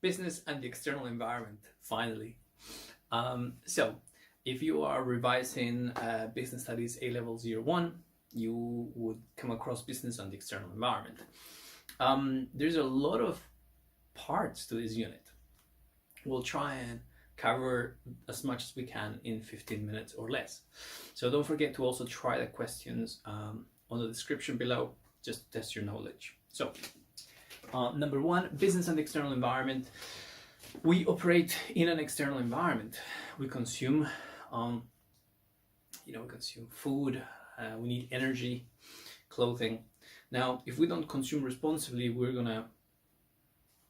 Business and the external environment, finally. So, if you are revising business studies A-levels year one, you would come across business and the external environment. There's a lot of parts to this unit. We'll try and cover as much as we can in 15 minutes or less. So don't forget to also try the questions on the description below, just to test your knowledge. So number one, business and external environment. We operate in an external environment. We consume, we consume food, we need energy, clothing. Now, if we don't consume responsibly, we're gonna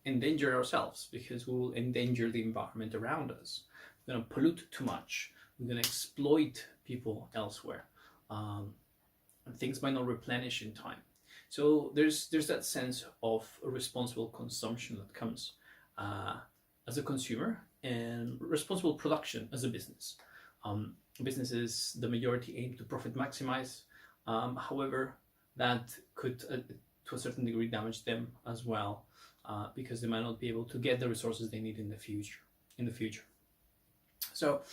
endanger ourselves because we will endanger the environment around us. We're gonna pollute too much. We're gonna exploit people elsewhere, and things might not replenish in time. So there's that sense of responsible consumption that comes as a consumer, and responsible production as a business. Businesses, the majority aim to profit maximize. However, that could, to a certain degree, damage them as well, because they might not be able to get the resources they need in the future. So,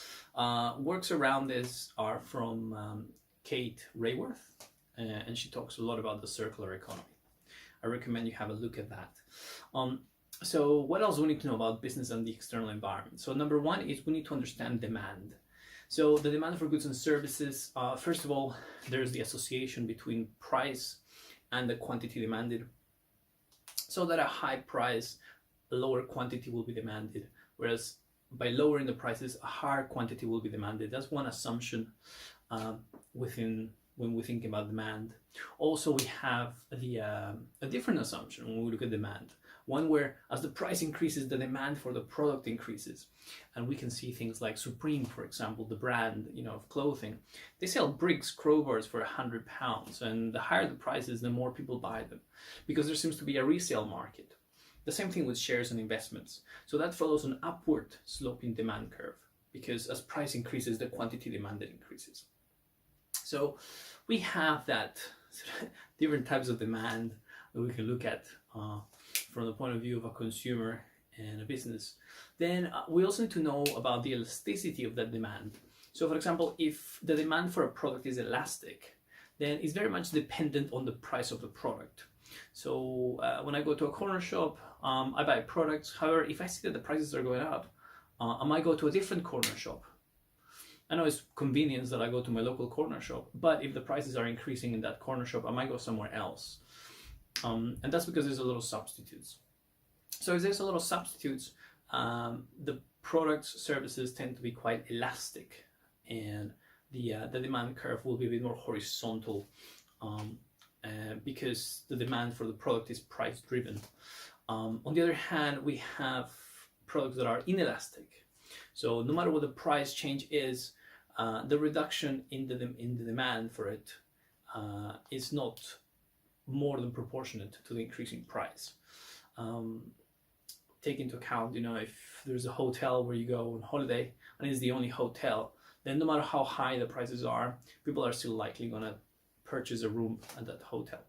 works around this are from Kate Raworth, and she talks a lot about the circular economy. I recommend you have a look at that. So what else do we need to know about business and the external environment? So number one is we need to understand demand. So the demand for goods and services, first of all, there's the association between price and the quantity demanded. So that a high price, a lower quantity will be demanded, whereas by lowering the prices, a higher quantity will be demanded. That's one assumption when we think about demand. Also, we have a different assumption when we look at demand. One where as the price increases, the demand for the product increases. And we can see things like Supreme, for example, the brand of clothing. They sell Briggs crowbars for £100, and the higher the prices, the more people buy them, because there seems to be a resale market. The same thing with shares and investments. So that follows an upward sloping demand curve, because as price increases, the quantity demanded increases. So we have that different types of demand that we can look at from the point of view of a consumer and a business. Then we also need to know about the elasticity of that demand. So for example, if the demand for a product is elastic, then it's very much dependent on the price of the product. So when I go to a corner shop, I buy products. However, if I see that the prices are going up, I might go to a different corner shop. I know it's convenience that I go to my local corner shop, but if the prices are increasing in that corner shop, I might go somewhere else. And that's because there's a lot of substitutes. So if there's a lot of substitutes, the products, services tend to be quite elastic, and the demand curve will be a bit more horizontal, because the demand for the product is price driven. On the other hand, we have products that are inelastic. So no matter what the price change is, the reduction in the demand for it is not more than proportionate to the increasing price. Take into account, if there's a hotel where you go on holiday and it's the only hotel, then no matter how high the prices are, people are still likely going to purchase a room at that hotel.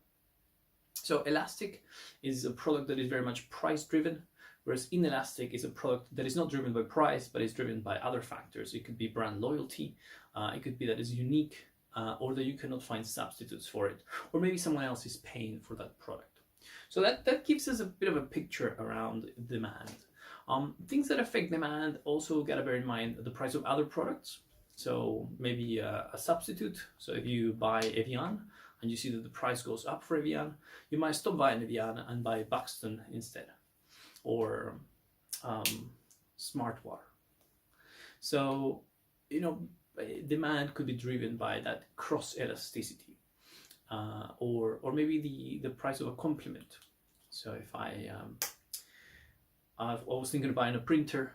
So elastic is a product that is very much price driven, whereas inelastic is a product that is not driven by price, but is driven by other factors. It could be brand loyalty, it could be that it's unique, or that you cannot find substitutes for it, or maybe someone else is paying for that product. So that gives us a bit of a picture around demand. Things that affect demand also gotta bear in mind the price of other products. So maybe a substitute. So if you buy Evian and you see that the price goes up for Evian, you might stop buying Evian and buy Buxton instead, or Smart Water. So demand could be driven by that cross elasticity, or maybe the price of a complement. So if I was thinking of buying a printer,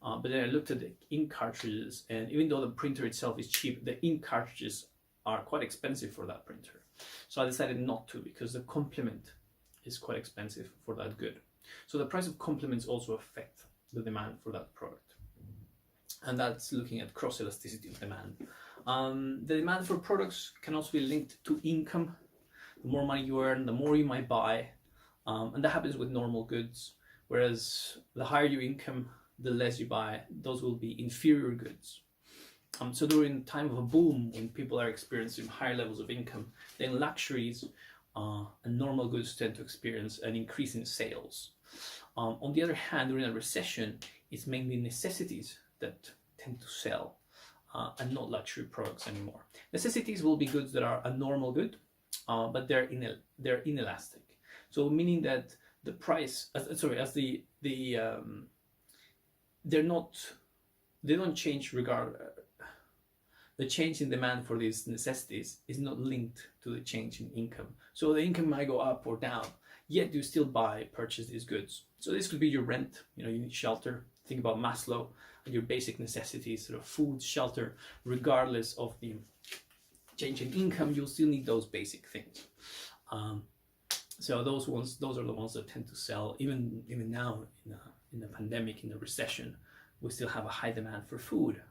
but then I looked at the ink cartridges, and even though the printer itself is cheap, the ink cartridges are quite expensive for that printer. So I decided not to, because the complement is quite expensive for that good. So the price of complements also affect the demand for that product. And that's looking at cross elasticity of demand. The demand for products can also be linked to income. The more money you earn, the more you might buy. And that happens with normal goods. whereas the higher your income, the less you buy. Those will be inferior goods. So during the time of a boom, when people are experiencing higher levels of income, then luxuries and normal goods tend to experience an increase in sales. On the other hand, during a recession, it's mainly necessities that tend to sell and not luxury products anymore. Necessities will be goods that are a normal good, but they're inelastic. So meaning that the price, they don't change the change in demand for these necessities is not linked to the change in income. So the income might go up or down, yet you still purchase these goods. So this could be your rent, you need shelter. Think about Maslow and your basic necessities, sort of food, shelter, regardless of the change in income, you'll still need those basic things. So those are the ones that tend to sell. Even now in the pandemic, in the recession, we still have a high demand for food.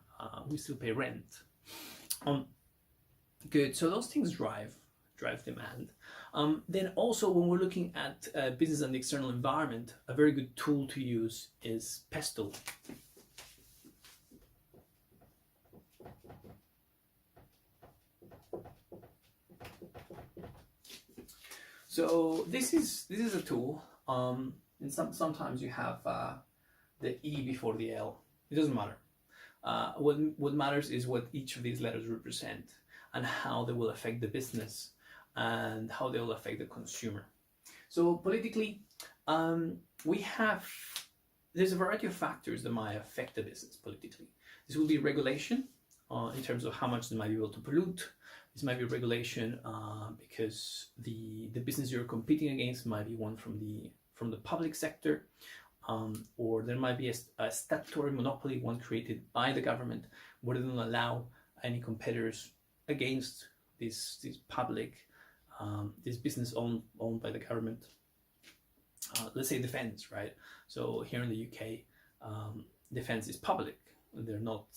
We still pay rent. Good. So those things drive demand. Then also, when we're looking at business and the external environment, a very good tool to use is Pestle. So this is a tool, and sometimes you have the E before the L. It doesn't matter. What matters is what each of these letters represent and how they will affect the business and how they will affect the consumer. So politically, there's a variety of factors that might affect the business politically. This will be regulation in terms of how much they might be able to pollute. This might be regulation because the business you're competing against might be one from the public sector. Or there might be a statutory monopoly, one created by the government, where they don't allow any competitors against this public, this business owned by the government. Let's say defense, right? So here in the UK, defense is public. They're not.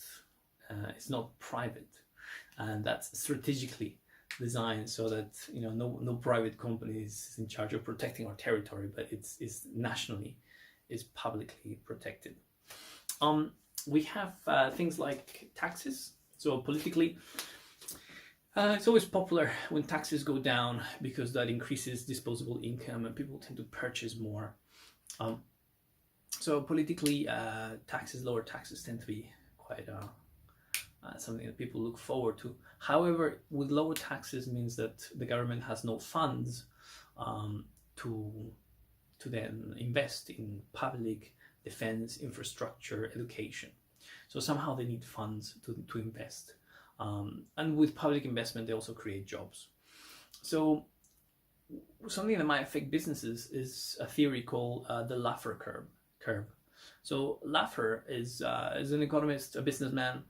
It's not private, and that's strategically designed so that no private company is in charge of protecting our territory, but it's nationally. Is publicly protected. We have things like taxes. So politically, it's always popular when taxes go down because that increases disposable income and people tend to purchase more. So politically, lower taxes tend to be quite something that people look forward to. However, with lower taxes means that the government has no funds to then invest in public defense, infrastructure, education. So somehow they need funds to invest. And with public investment, they also create jobs. So something that might affect businesses is a theory called the Laffer curve. So Laffer is an economist, a businessman,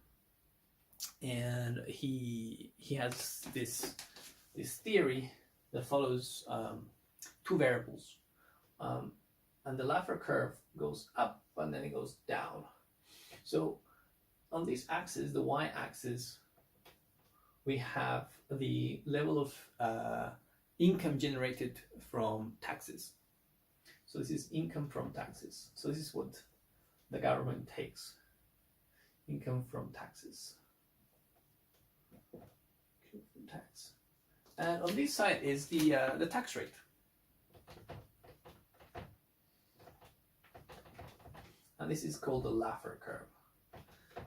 and he has this theory that follows two variables. And the Laffer curve goes up and then it goes down. So on this axis, the y-axis, we have the level of income generated from taxes. So this is income from taxes. So this is what the government takes. Income from taxes. Tax. And on this side is the tax rate. And this is called the Laffer curve.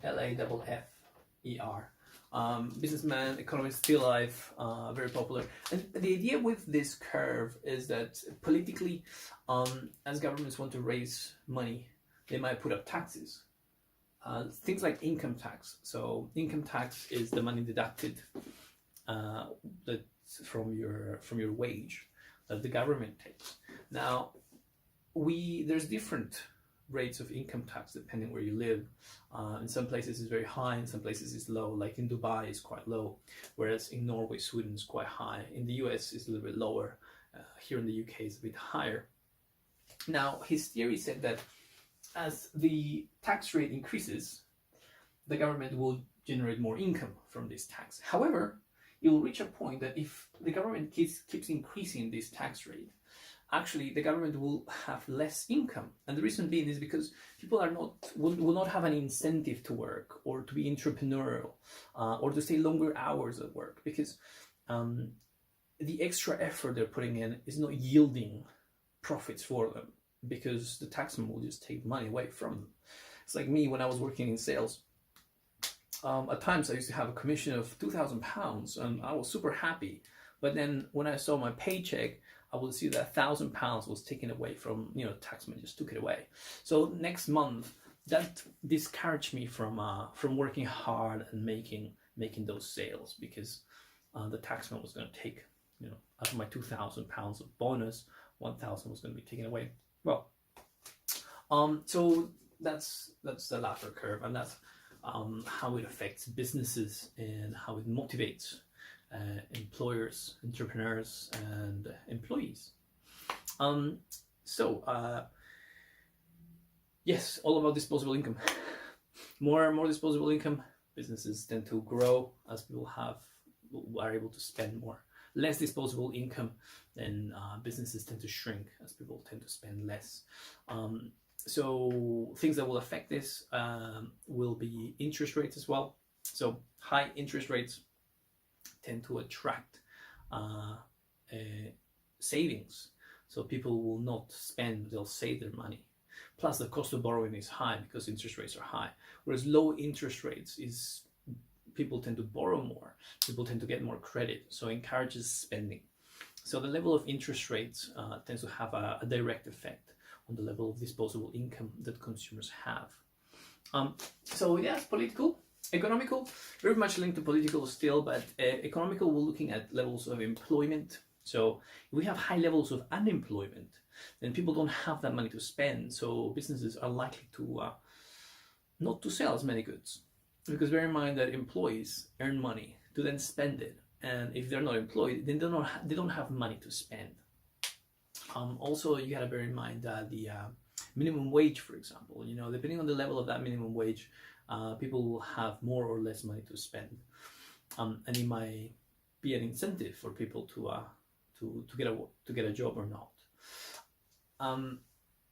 L-A-F-F-E-R. Businessman, economist, still alive, very popular. And the idea with this curve is that politically, as governments want to raise money, they might put up taxes. Things like income tax. So income tax is the money deducted that's from your wage that the government takes. Now, there's different rates of income tax depending where you live. In some places it's very high, in some places it's low. Like in Dubai it's quite low, whereas in Norway, Sweden is quite high. In the US it's a little bit lower. Here in the UK it's a bit higher. Now his theory said that as the tax rate increases, the government will generate more income from this tax. However, it will reach a point that if the government keeps increasing this tax rate, actually the government will have less income. And the reason being is because people will not have an incentive to work or to be entrepreneurial, or to stay longer hours at work, because the extra effort they're putting in is not yielding profits for them, because the taxman will just take money away from them. It's like me when I was working in sales. At times I used to have a commission of £2,000 and I was super happy. But then when I saw my paycheck, I would see that £1,000 was taken away from, the taxman just took it away. So next month, that discouraged me from working hard and making those sales, because the taxman was going to take, out of my £2,000 of bonus, 1,000 was going to be taken away. Well, so that's the Laffer curve, and that's how it affects businesses and how it motivates employers, entrepreneurs, and employees. Yes, all about disposable income. more disposable income, businesses tend to grow as people are able to spend more. Less disposable income, then businesses tend to shrink as people tend to spend less. So things that will affect this will be interest rates as well. So high interest rates tend to attract savings. So people will not spend, they'll save their money. Plus the cost of borrowing is high because interest rates are high. Whereas low interest rates is people tend to borrow more, people tend to get more credit, so it encourages spending. So the level of interest rates tends to have a direct effect on the level of disposable income that consumers have. So yes, political, economical, very much linked to political still, but economical, we're looking at levels of employment. So if we have high levels of unemployment, then people don't have that money to spend, so businesses are likely to not to sell as many goods. Because bear in mind that employees earn money to then spend it, and if they're not employed, then they don't have money to spend. Also, you gotta bear in mind that the minimum wage, for example, depending on the level of that minimum wage, people will have more or less money to spend, and it might be an incentive for people to get a job or not.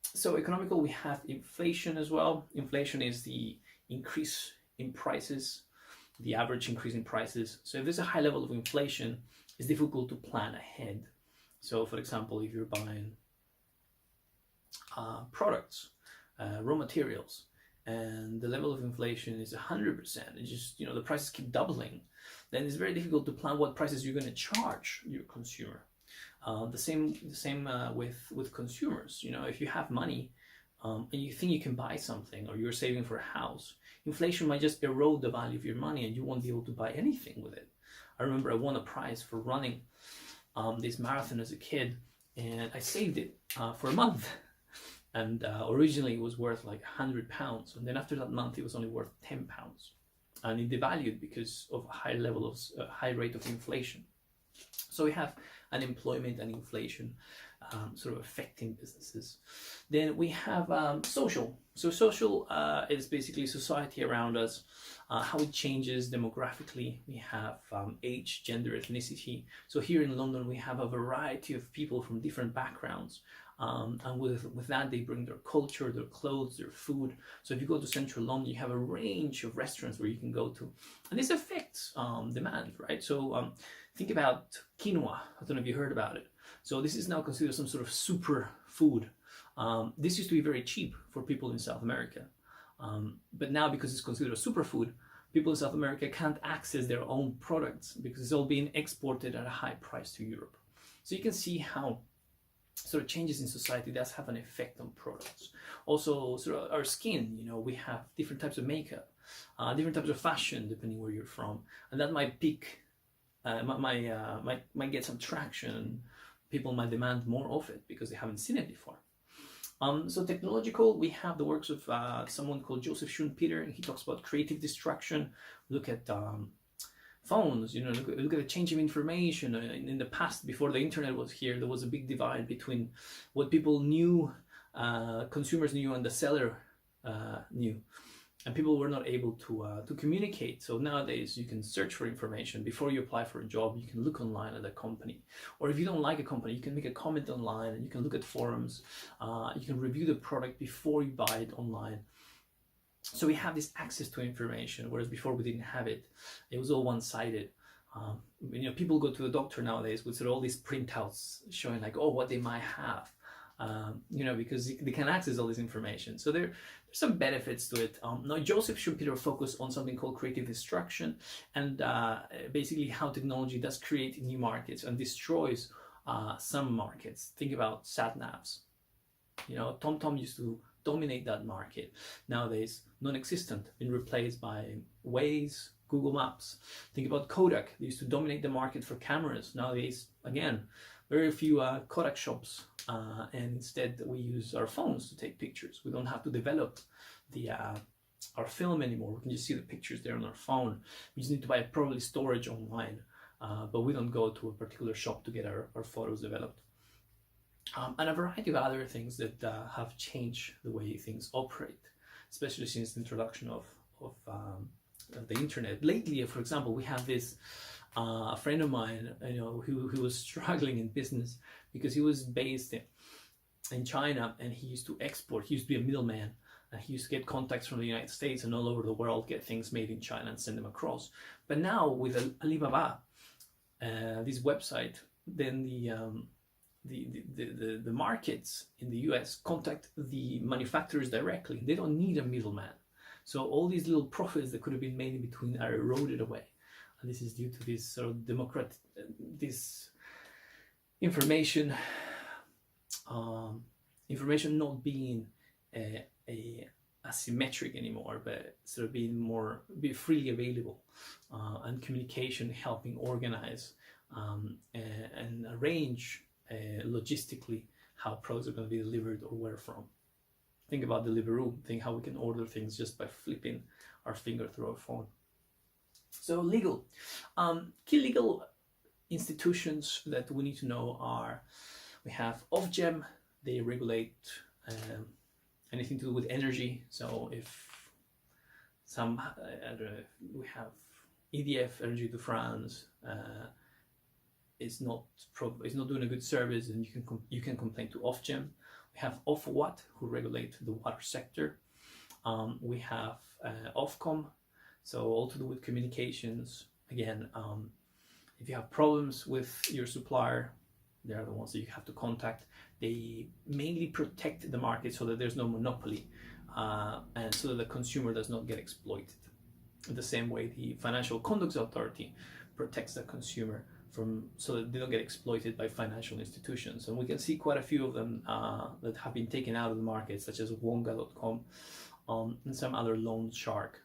So economical, we have inflation as well. Inflation is the increase in prices, the average increase in prices. So if there's a high level of inflation, it's difficult to plan ahead. So for example, if you're buying products, raw materials, and the level of inflation is 100%, it's just, the prices keep doubling, then it's very difficult to plan what prices you're going to charge your consumer. The same with consumers. If you have money and you think you can buy something, or you're saving for a house, inflation might just erode the value of your money and you won't be able to buy anything with it. I remember I won a prize for running this marathon as a kid, and I saved it for a month. And originally it was worth like £100, and then after that month it was only worth £10, and it devalued because of a high rate of inflation. So we have unemployment and inflation sort of affecting businesses. Then we have social. So social is basically society around us, how it changes demographically. We have age, gender, ethnicity. So here in London we have a variety of people from different backgrounds, and with that they bring their culture, their clothes, their food. So if you go to central London, you have a range of restaurants where you can go to, and this affects demand, right? So think about quinoa. I don't know if you heard about it. So this is now considered some sort of super food. This used to be very cheap for people in South America. But now, because it's considered a superfood, people in South America can't access their own products because it's all being exported at a high price to Europe. So you can see how sort of changes in society does have an effect on products. Also, sort of our skin, we have different types of makeup, different types of fashion, depending where you're from. And that might pick, might get some traction. People might demand more of it because they haven't seen it before. So technological, we have the works of someone called Joseph Schumpeter, and he talks about creative destruction. Look at phones, look at the change of information. In the past, before the internet was here, there was a big divide between what people knew, consumers knew, and the seller knew. and people were not able to communicate. So nowadays you can search for information before you apply for a job. You can look online at a company, or if you don't like a company, you can make a comment online, and you can look at forums. You can review the product before you buy it online. So we have this access to information, whereas before we didn't have it. It was all one-sided. People go to the doctor nowadays with all these printouts showing like, oh, what they might have. Because they can access all this information. So there's some benefits to it. Now, Joseph Schumpeter focused on something called creative destruction, and basically how technology does create new markets and destroys some markets. Think about sat-navs. TomTom used to dominate that market. Nowadays, non-existent, been replaced by Waze, Google Maps. Think about Kodak. They used to dominate the market for cameras. Nowadays, again, very few Kodak shops, and instead we use our phones to take pictures. We don't have to develop our film anymore. We can just see the pictures there on our phone. We just need to buy probably storage online, but we don't go to a particular shop to get our photos developed. And a variety of other things that have changed the way things operate, especially since the introduction of the internet. Lately, for example, we have this a friend of mine, who was struggling in business because he was based in China, and he used to export. He used to be a middleman, and he used to get contacts from the United States and all over the world, get things made in China and send them across. But now with Alibaba, this website, then the markets in the US contact the manufacturers directly. They don't need a middleman. So all these little profits that could have been made in between are eroded away. And this is due to this sort of this information not being asymmetric anymore, but sort of be freely available, and communication helping organize and arrange logistically how products are going to be delivered or where from. Think about Deliveroo. Think how we can order things just by flipping our finger through our phone. So legal. Key legal institutions that we need to know are, we have Ofgem. They regulate anything to do with energy. So if we have EDF, Energy de France, is not doing a good service, and you can complain to Ofgem. We have Ofwat, who regulate the water sector. We have Ofcom, so all to do with communications. Again, if you have problems with your supplier, they are the ones that you have to contact. They mainly protect the market so that there's no monopoly, and so that the consumer does not get exploited. In the same way, the Financial Conduct Authority protects the consumer so that they don't get exploited by financial institutions. And we can see quite a few of them that have been taken out of the market, such as Wonga.com, and some other loan shark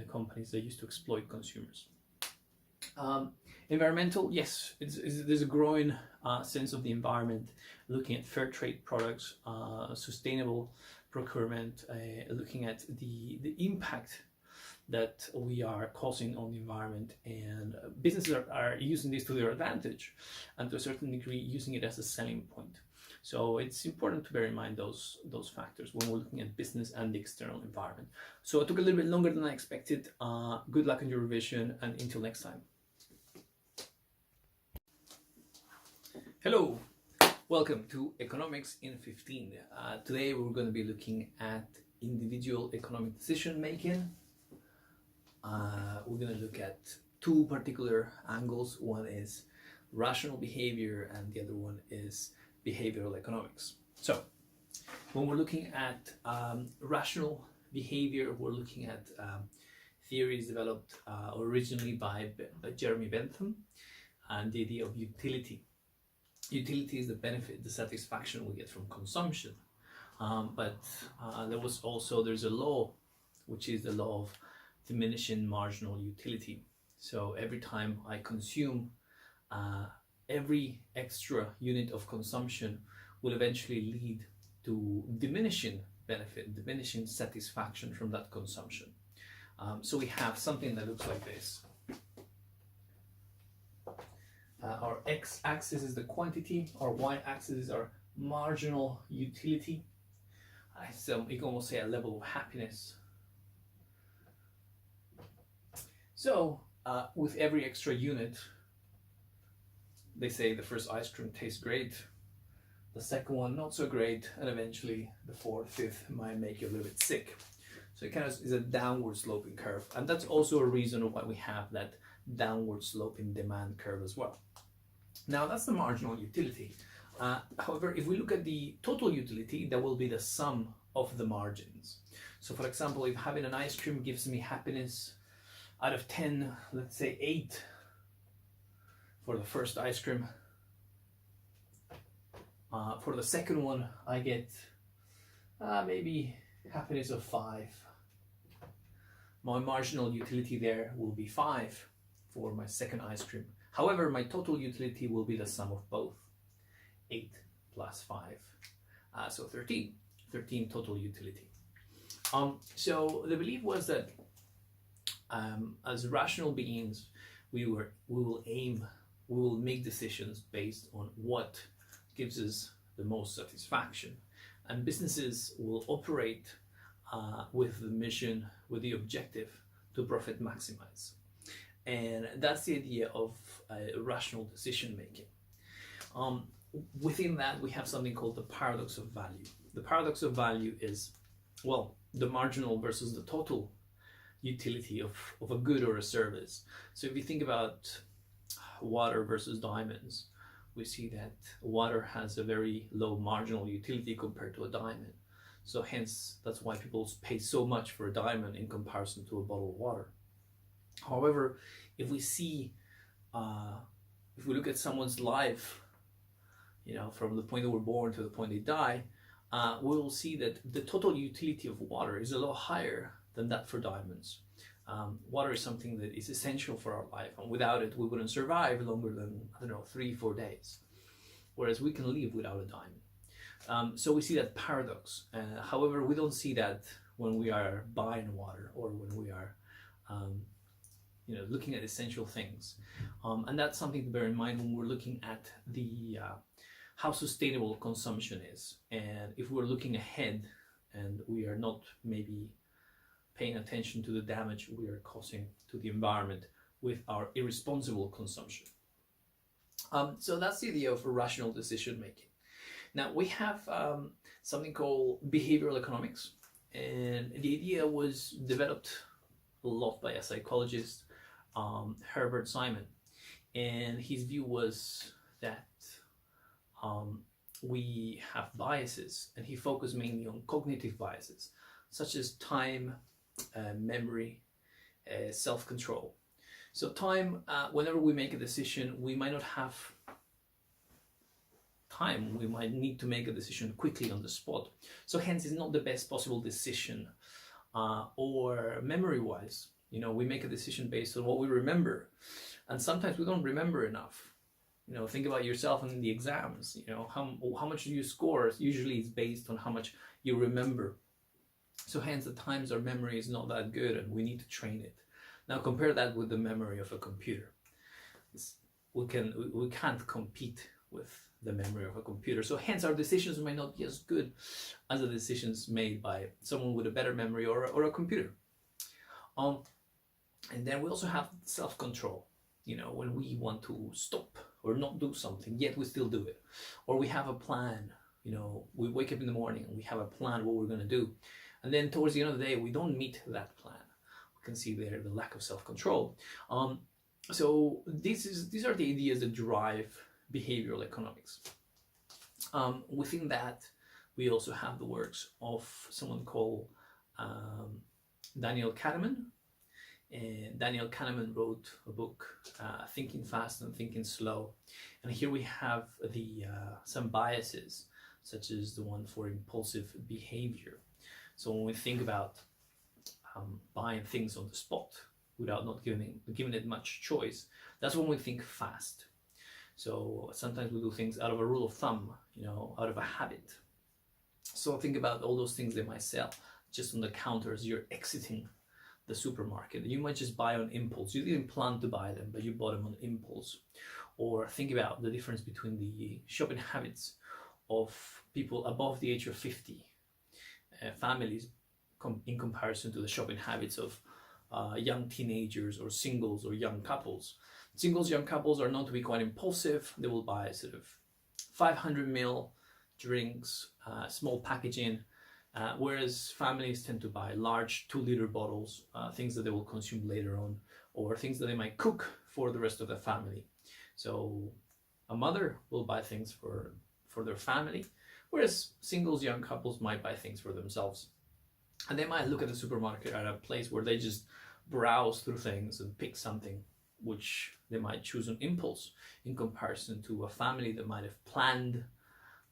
companies that used to exploit consumers. Environmental, yes, there's a growing sense of the environment, looking at fair trade products, sustainable procurement, looking at the impact that we are causing on the environment, and businesses are using this to their advantage, and to a certain degree using it as a selling point. So it's important to bear in mind those factors when we're looking at business and the external environment. So it took a little bit longer than I expected. Good luck in your revision, and until next time. Hello, welcome to Economics in 15. Today we're going to be looking at individual economic decision making. We're going to look at two particular angles. One is rational behavior, and the other one is behavioral economics. So when we're looking at rational behavior, we're looking at theories developed originally by Jeremy Bentham, and the idea of utility. Utility is the benefit, the satisfaction we get from consumption. But there's a law, which is the law of diminishing marginal utility. So every time I consume, every extra unit of consumption will eventually lead to diminishing benefit, diminishing satisfaction from that consumption. So we have something that looks like this. Our x-axis is the quantity, our y-axis is our marginal utility. So you can almost say a level of happiness. So with every extra unit, they say the first ice cream tastes great, the second one not so great, and eventually the fourth, fifth might make you a little bit sick. So it kind of is a downward sloping curve, and that's also a reason why we have that downward sloping demand curve as well. Now that's the marginal utility. However, if we look at the total utility, that will be the sum of the margins. So for example, if having an ice cream gives me happiness, out of 10, let's say 8 for the first ice cream. For the second one, I get maybe happiness of 5. My marginal utility there will be 5 for my second ice cream. However, my total utility will be the sum of both. 8 plus 5. So 13 total utility. So the belief was that as rational beings, we will make decisions based on what gives us the most satisfaction, and businesses will operate with the mission, with the objective to profit maximize, and that's the idea of rational decision making. Within that, we have something called the paradox of value. The paradox of value is, well, the marginal versus the total utility of a good or a service. So if you think about water versus diamonds, we see that water has a very low marginal utility compared to a diamond. So hence, that's why people pay so much for a diamond in comparison to a bottle of water. However, if we see, if we look at someone's life, from the point they were born to the point they die, we will see that the total utility of water is a lot higher than that for diamonds. Water is something that is essential for our life, and without it, we wouldn't survive longer than, 3-4 days. Whereas we can live without a diamond. So we see that paradox. However, we don't see that when we are buying water or when we are, looking at essential things. And that's something to bear in mind when we're looking at the how sustainable consumption is. And if we're looking ahead and we are not maybe paying attention to the damage we are causing to the environment with our irresponsible consumption. So that's the idea of rational decision making. Now we have something called behavioral economics, and the idea was developed a lot by a psychologist, Herbert Simon, and his view was that we have biases, and he focused mainly on cognitive biases such as time, memory, self-control. So time, whenever we make a decision, we might not have time. We might need to make a decision quickly on the spot. So hence it's not the best possible decision. Or memory-wise, we make a decision based on what we remember. And sometimes we don't remember enough. Think about yourself in the exams. How much do you score? Usually it's based on how much you remember. So hence at times our memory is not that good and we need to train it. Now compare that with the memory of a computer. We can't compete with the memory of a computer. So hence our decisions might not be as good as the decisions made by someone with a better memory or a computer. And then we also have self-control. When we want to stop or not do something, yet we still do it. Or we have a plan. We wake up in the morning and we have a plan what we're going to do. And then towards the end of the day, we don't meet that plan. We can see there the lack of self-control. So these are the ideas that drive behavioral economics. Within that, we also have the works of someone called Daniel Kahneman. And Daniel Kahneman wrote a book, Thinking Fast and Thinking Slow. And here we have some biases, such as the one for impulsive behavior. So when we think about buying things on the spot without not giving it much choice, that's when we think fast. So sometimes we do things out of a rule of thumb, out of a habit. So think about all those things they might sell just on the counter as you're exiting the supermarket. You might just buy on impulse. You didn't plan to buy them, but you bought them on impulse. Or think about the difference between the shopping habits of people above the age of 50, families, in comparison to the shopping habits of young teenagers or singles or young couples. Singles, young couples are known to be quite impulsive. They will buy sort of 500 ml drinks, small packaging, whereas families tend to buy large 2-liter bottles, things that they will consume later on, or things that they might cook for the rest of the family. So a mother will buy things for their family, whereas singles, young couples might buy things for themselves. And they might look at the supermarket at a place where they just browse through things and pick something which they might choose on impulse, in comparison to a family that might have planned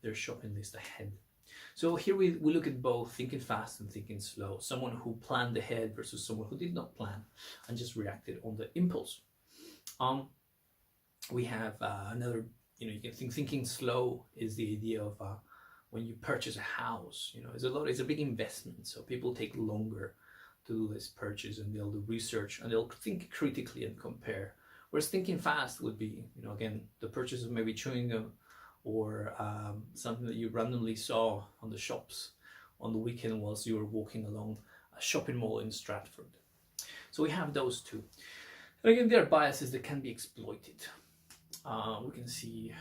their shopping list ahead. So here we look at both thinking fast and thinking slow. Someone who planned ahead versus someone who did not plan and just reacted on the impulse. We have another, you can think thinking slow is the idea of when you purchase a house, it's a big investment. So people take longer to do this purchase, and they'll do research and they'll think critically and compare. Whereas thinking fast would be, again, the purchase of maybe chewing gum, or something that you randomly saw on the shops on the weekend whilst you were walking along a shopping mall in Stratford. So we have those two. And again, there are biases that can be exploited. We can see,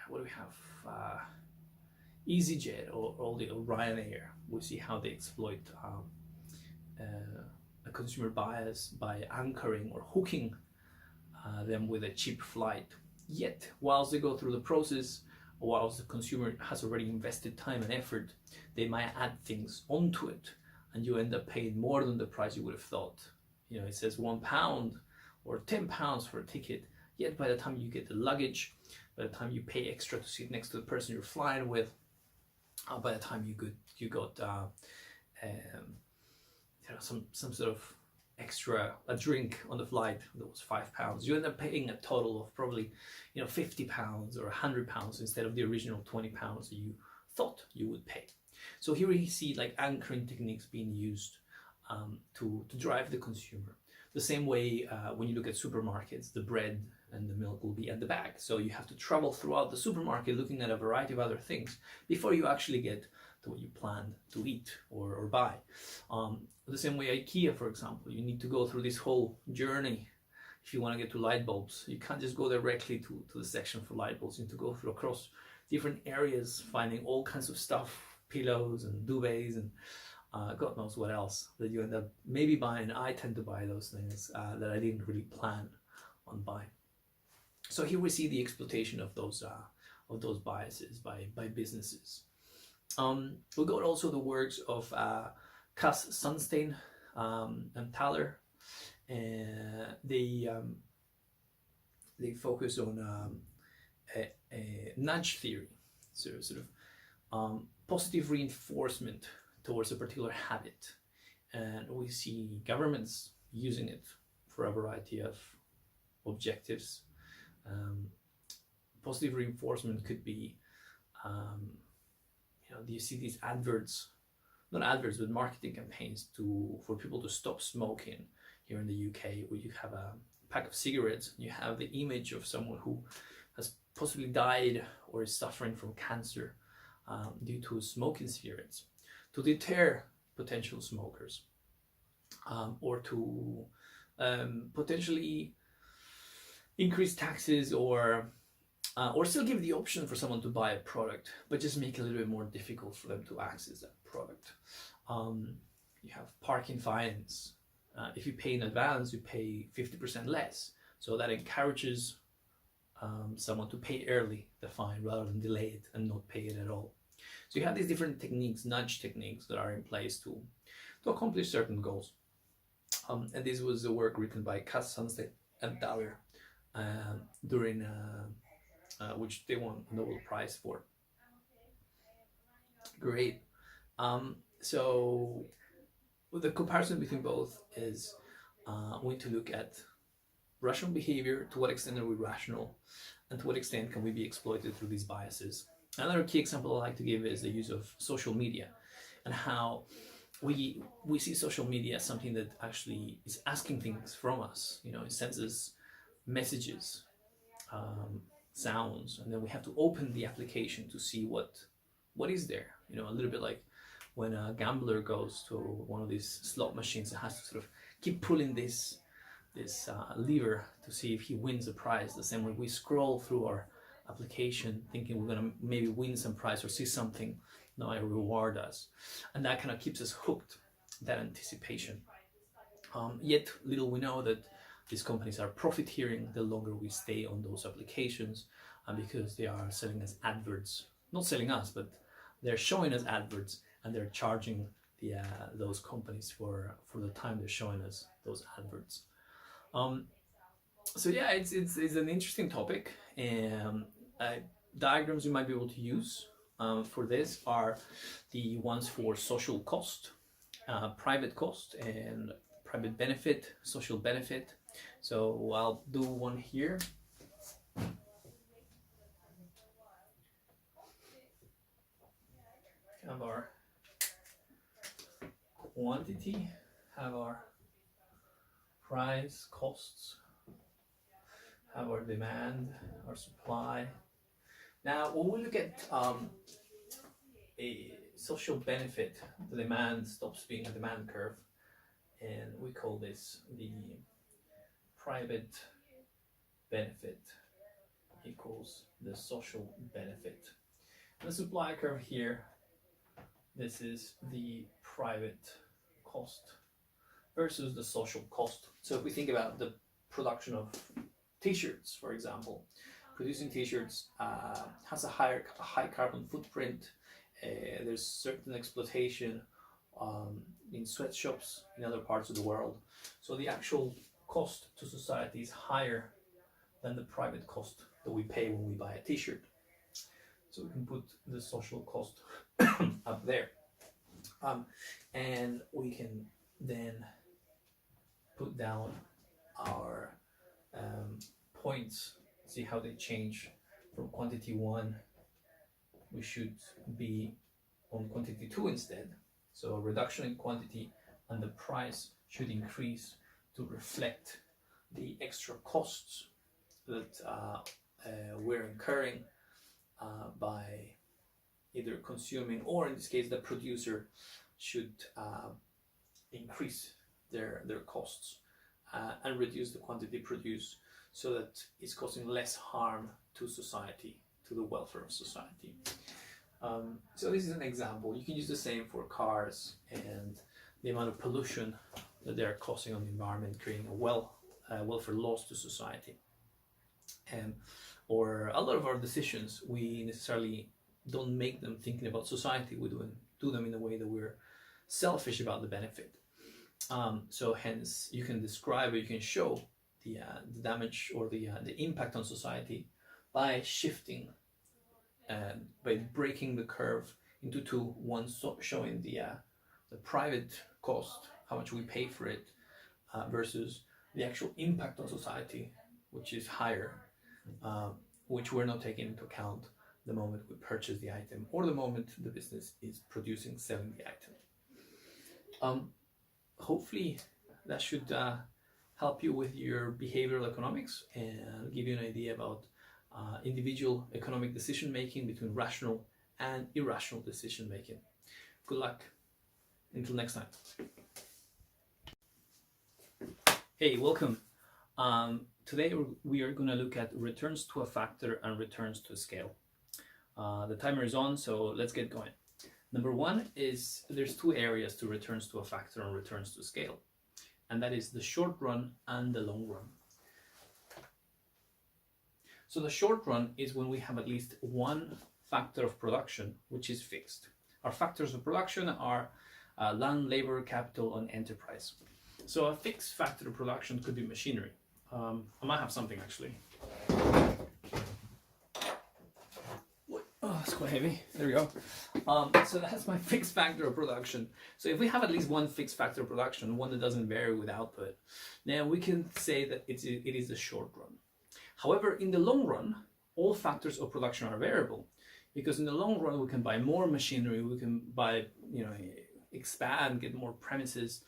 what do we have? EasyJet or Ryanair. We see how they exploit a consumer bias by anchoring or hooking them with a cheap flight. Yet, whilst they go through the process, whilst the consumer has already invested time and effort, they might add things onto it, and you end up paying more than the price you would have thought. It says £1 or £10 for a ticket, yet by the time you get the luggage, by the time you pay extra to sit next to the person you're flying with, by the time you got some sort of extra a drink on the flight that was £5, you end up paying a total of probably £50 or £100 instead of the original £20 that you thought you would pay. So here we see like anchoring techniques being used to drive the consumer. The same way when you look at supermarkets, the bread and the milk will be at the back, so you have to travel throughout the supermarket looking at a variety of other things before you actually get to what you planned to eat or buy. The same way IKEA, for example, you need to go through this whole journey. If you want to get to light bulbs, you can't just go directly to the section for light bulbs. You need to go through across different areas, finding all kinds of stuff, pillows and duvets and God knows what else that you end up maybe buying. I tend to buy those things that I didn't really plan on buying. So here we see the exploitation of those biases by businesses. We got also the works of Cass Sunstein and Thaler. They focus on a nudge theory, so sort of positive reinforcement towards a particular habit, and we see governments using it for a variety of objectives. Positive reinforcement could be, do you see these adverts, not adverts, but marketing campaigns for people to stop smoking here in the UK, where you have a pack of cigarettes, you have the image of someone who has possibly died or is suffering from cancer due to smoking cigarettes, to deter potential smokers, or to potentially increase taxes, or still give the option for someone to buy a product, but just make it a little bit more difficult for them to access that product. You have parking fines. If you pay in advance, you pay 50% less. So that encourages someone to pay early the fine rather than delay it and not pay it at all. So you have these different techniques, nudge techniques, that are in place to accomplish certain goals. And this was the work written by Cass Sunstein and Thaler, during which they won a Nobel Prize for. Great. So the comparison between both is we need to look at rational behavior. To what extent are we rational, and to what extent can we be exploited through these biases? Another key example I like to give is the use of social media, and how we see social media as something that actually is asking things from us. It sends us messages, sounds, and then we have to open the application to see what is there. A little bit like when a gambler goes to one of these slot machines and has to sort of keep pulling this lever to see if he wins a prize. The same way we scroll through our application thinking we're going to maybe win some prize or see something that might reward us, and that kind of keeps us hooked, that anticipation. Yet little we know that these companies are profiteering the longer we stay on those applications, because they are selling us adverts, not selling us, but they're showing us adverts, and they're charging those companies for the time they're showing us those adverts. So yeah, it's an interesting topic, and diagrams you might be able to use for this are the ones for social cost, private cost, and private benefit, social benefit. So I'll do one here. Have our quantity, have our price, costs, have our demand, our supply. Now, when we look at a social benefit, the demand stops being a demand curve, and we call this the private benefit equals the social benefit. The supply curve here, this is the private cost versus the social cost. So if we think about the production of t-shirts, for example, producing t-shirts has a high carbon footprint. There's certain exploitation in sweatshops in other parts of the world. So the actual cost to society is higher than the private cost that we pay when we buy a t-shirt. So we can put the social cost up there. And we can then put down our points, see how they change. From quantity 1, we should be on quantity 2 instead. So a reduction in quantity, and the price should increase to reflect the extra costs that we're incurring by either consuming, or in this case the producer should increase their costs and reduce the quantity produced, so that it's causing less harm to society, to the welfare of society. So this is an example. You can use the same for cars and the amount of pollution that they're causing on the environment, creating a welfare loss to society. Or a lot of our decisions, we necessarily don't make them thinking about society. We do them in a way that we're selfish about the benefit. So hence you can describe, or you can show the damage or the impact on society by shifting, by breaking the curve into two. One showing the private cost, how much we pay for it, versus the actual impact on society, which is higher, which we're not taking into account the moment we purchase the item, or the moment the business is selling the item. Hopefully that should help you with your behavioral economics and give you an idea about individual economic decision making between rational and irrational decision making. Good luck. Until next time. Hey, welcome. Today we are going to look at returns to a factor and returns to a scale. The timer is on, so let's get going. Number one is there's two areas to returns to a factor and returns to scale, and that is the short run and the long run. So the short run is when we have at least one factor of production which is fixed. Our factors of production are land, labor, capital, and enterprise. So a fixed factor of production could be machinery. I might have something actually. Oh, it's quite heavy. There we go. So that's my fixed factor of production. So if we have at least one fixed factor of production, one that doesn't vary with output, then we can say that it is the short run. However, in the long run, all factors of production are variable, because in the long run we can buy more machinery, we can buy, expand, get more premises,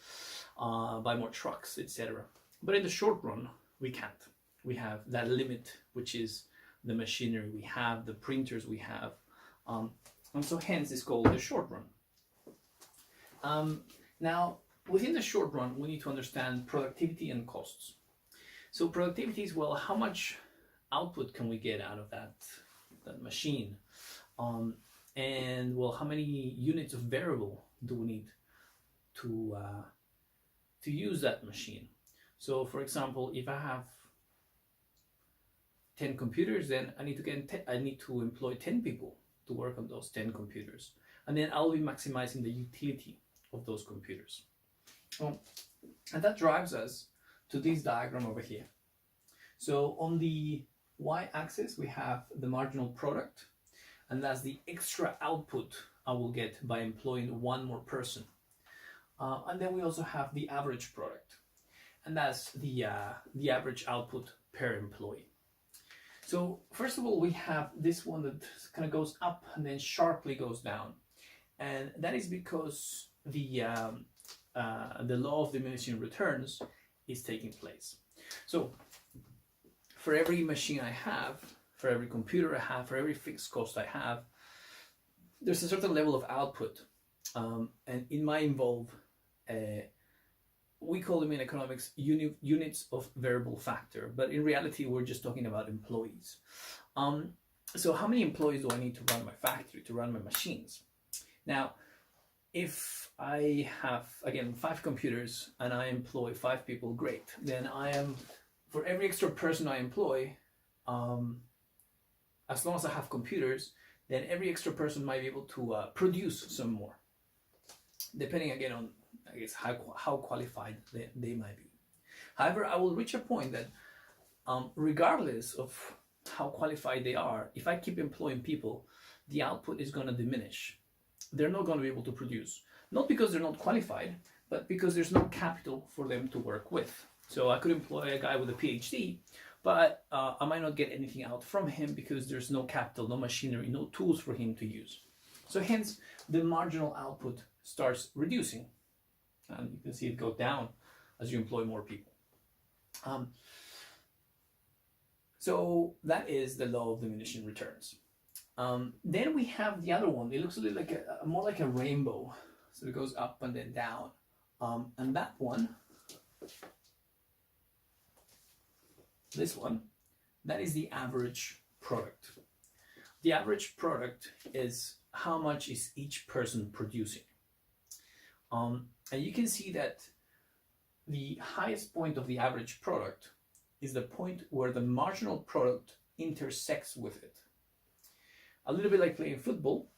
buy more trucks, etc. But in the short run, we can't. We have that limit, which is the machinery we have, the printers we have, and so hence it's called the short run. Now, within the short run, we need to understand productivity and costs. So productivity is, well, how much output can we get out of that machine? And well, how many units of variable do we need to use that machine? So for example, if I have 10 computers, then I need to employ 10 people to work on those 10 computers. And then I'll be maximizing the utility of those computers. And that drives us to this diagram over here. So on the y-axis, we have the marginal product, and that's the extra output I will get by employing one more person. And then we also have the average product, and that's the average output per employee. So first of all, we have this one that kind of goes up and then sharply goes down, and that is because the law of diminishing returns is taking place. So for every machine I have, for every computer I have, for every fixed cost I have, there's a certain level of output, and it might involve we call them in economics units of variable factor, but in reality we're just talking about employees. So how many employees do I need to run my factory, to run my machines? Now, if I have, again, 5 computers and I employ 5 people, great. Then for every extra person I employ, as long as I have computers, then every extra person might be able to produce some more, depending again on, I guess, how qualified they might be. However, I will reach a point that regardless of how qualified they are, if I keep employing people, the output is going to diminish. They're not going to be able to produce, not because they're not qualified, but because there's no capital for them to work with. So I could employ a guy with a PhD, but I might not get anything out from him because there's no capital, no machinery, no tools for him to use. So hence, the marginal output starts reducing. And you can see it go down as you employ more people. So that is the law of diminishing returns. Then we have the other one. It looks a little like more like a rainbow. So it goes up and then down. And that one, this one, that is the average product. The average product is how much is each person producing. And you can see that the highest point of the average product is the point where the marginal product intersects with it. A little bit like playing football,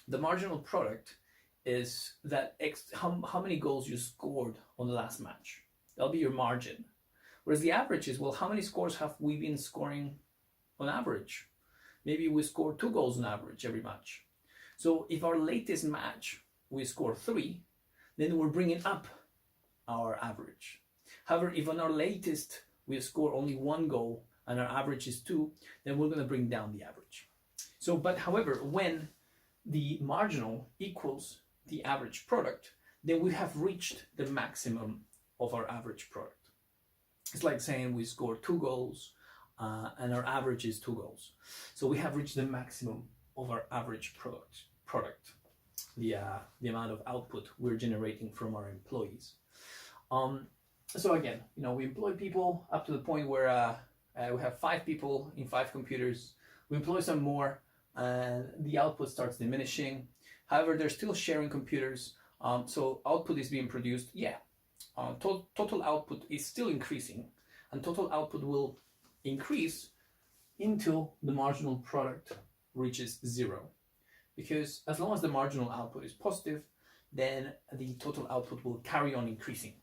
the marginal product is that how many goals you scored on the last match. That'll be your margin. Whereas the average is, well, how many scores have we been scoring on average? Maybe we score 2 goals on average every match. So if our latest match we score 3, then we're bringing up our average. However, if on our latest we score only 1 goal and our average is 2, then we're going to bring down the average. So, but however, when the marginal equals the average product, then we have reached the maximum of our average product. It's like saying we score 2 goals and our average is 2 goals. So we have reached the maximum of our average product. The amount of output we're generating from our employees. So again, we employ people up to the point where we have 5 people in 5 computers. We employ some more, and the output starts diminishing. However, they're still sharing computers, so output is being produced. Yeah, total output is still increasing, and total output will increase until the marginal product reaches 0. Because as long as the marginal output is positive, then the total output will carry on increasing.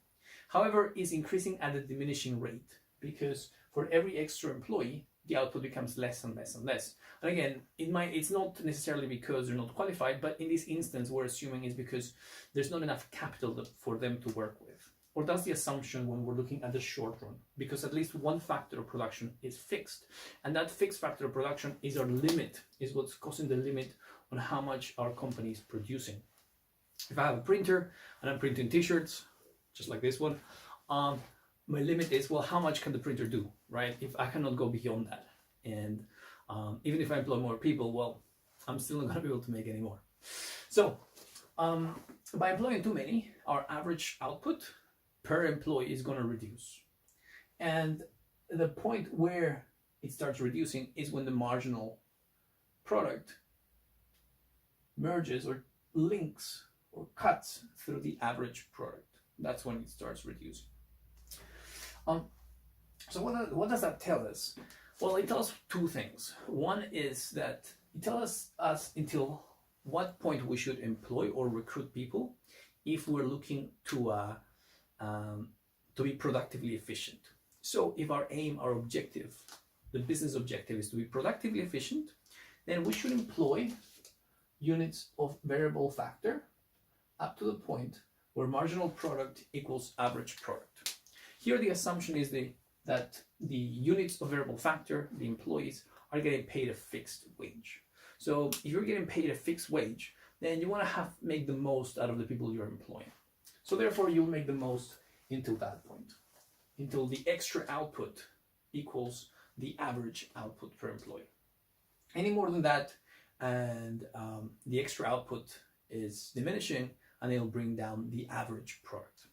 However, it's increasing at a diminishing rate, because for every extra employee, the output becomes less and less and less. And again, it's not necessarily because they're not qualified, but in this instance, we're assuming it's because there's not enough capital for them to work with. Or that's the assumption when we're looking at the short run, because at least one factor of production is fixed. And that fixed factor of production is our limit, is what's causing the limit on how much our company is producing. If I have a printer and I'm printing t-shirts, just like this one, my limit is, well, how much can the printer do, right? If I cannot go beyond that. And even if I employ more people, well, I'm still not going to be able to make any more. So by employing too many, our average output per employee is going to reduce. And the point where it starts reducing is when the marginal product merges or links or cuts through the average product. That's when it starts reducing. So what does that tell us? Well, it tells us two things. One is that it tells us until what point we should employ or recruit people if we're looking to be productively efficient. So if our aim, our objective, the business objective is to be productively efficient, then we should employ units of variable factor up to the point where marginal product equals average product. Here the assumption is that the units of variable factor, the employees, are getting paid a fixed wage. So if you're getting paid a fixed wage, then you want to make the most out of the people you're employing. So therefore you'll make the most until that point, until the extra output equals the average output per employee. Any more than that, and the extra output is diminishing, and it'll bring down the average product.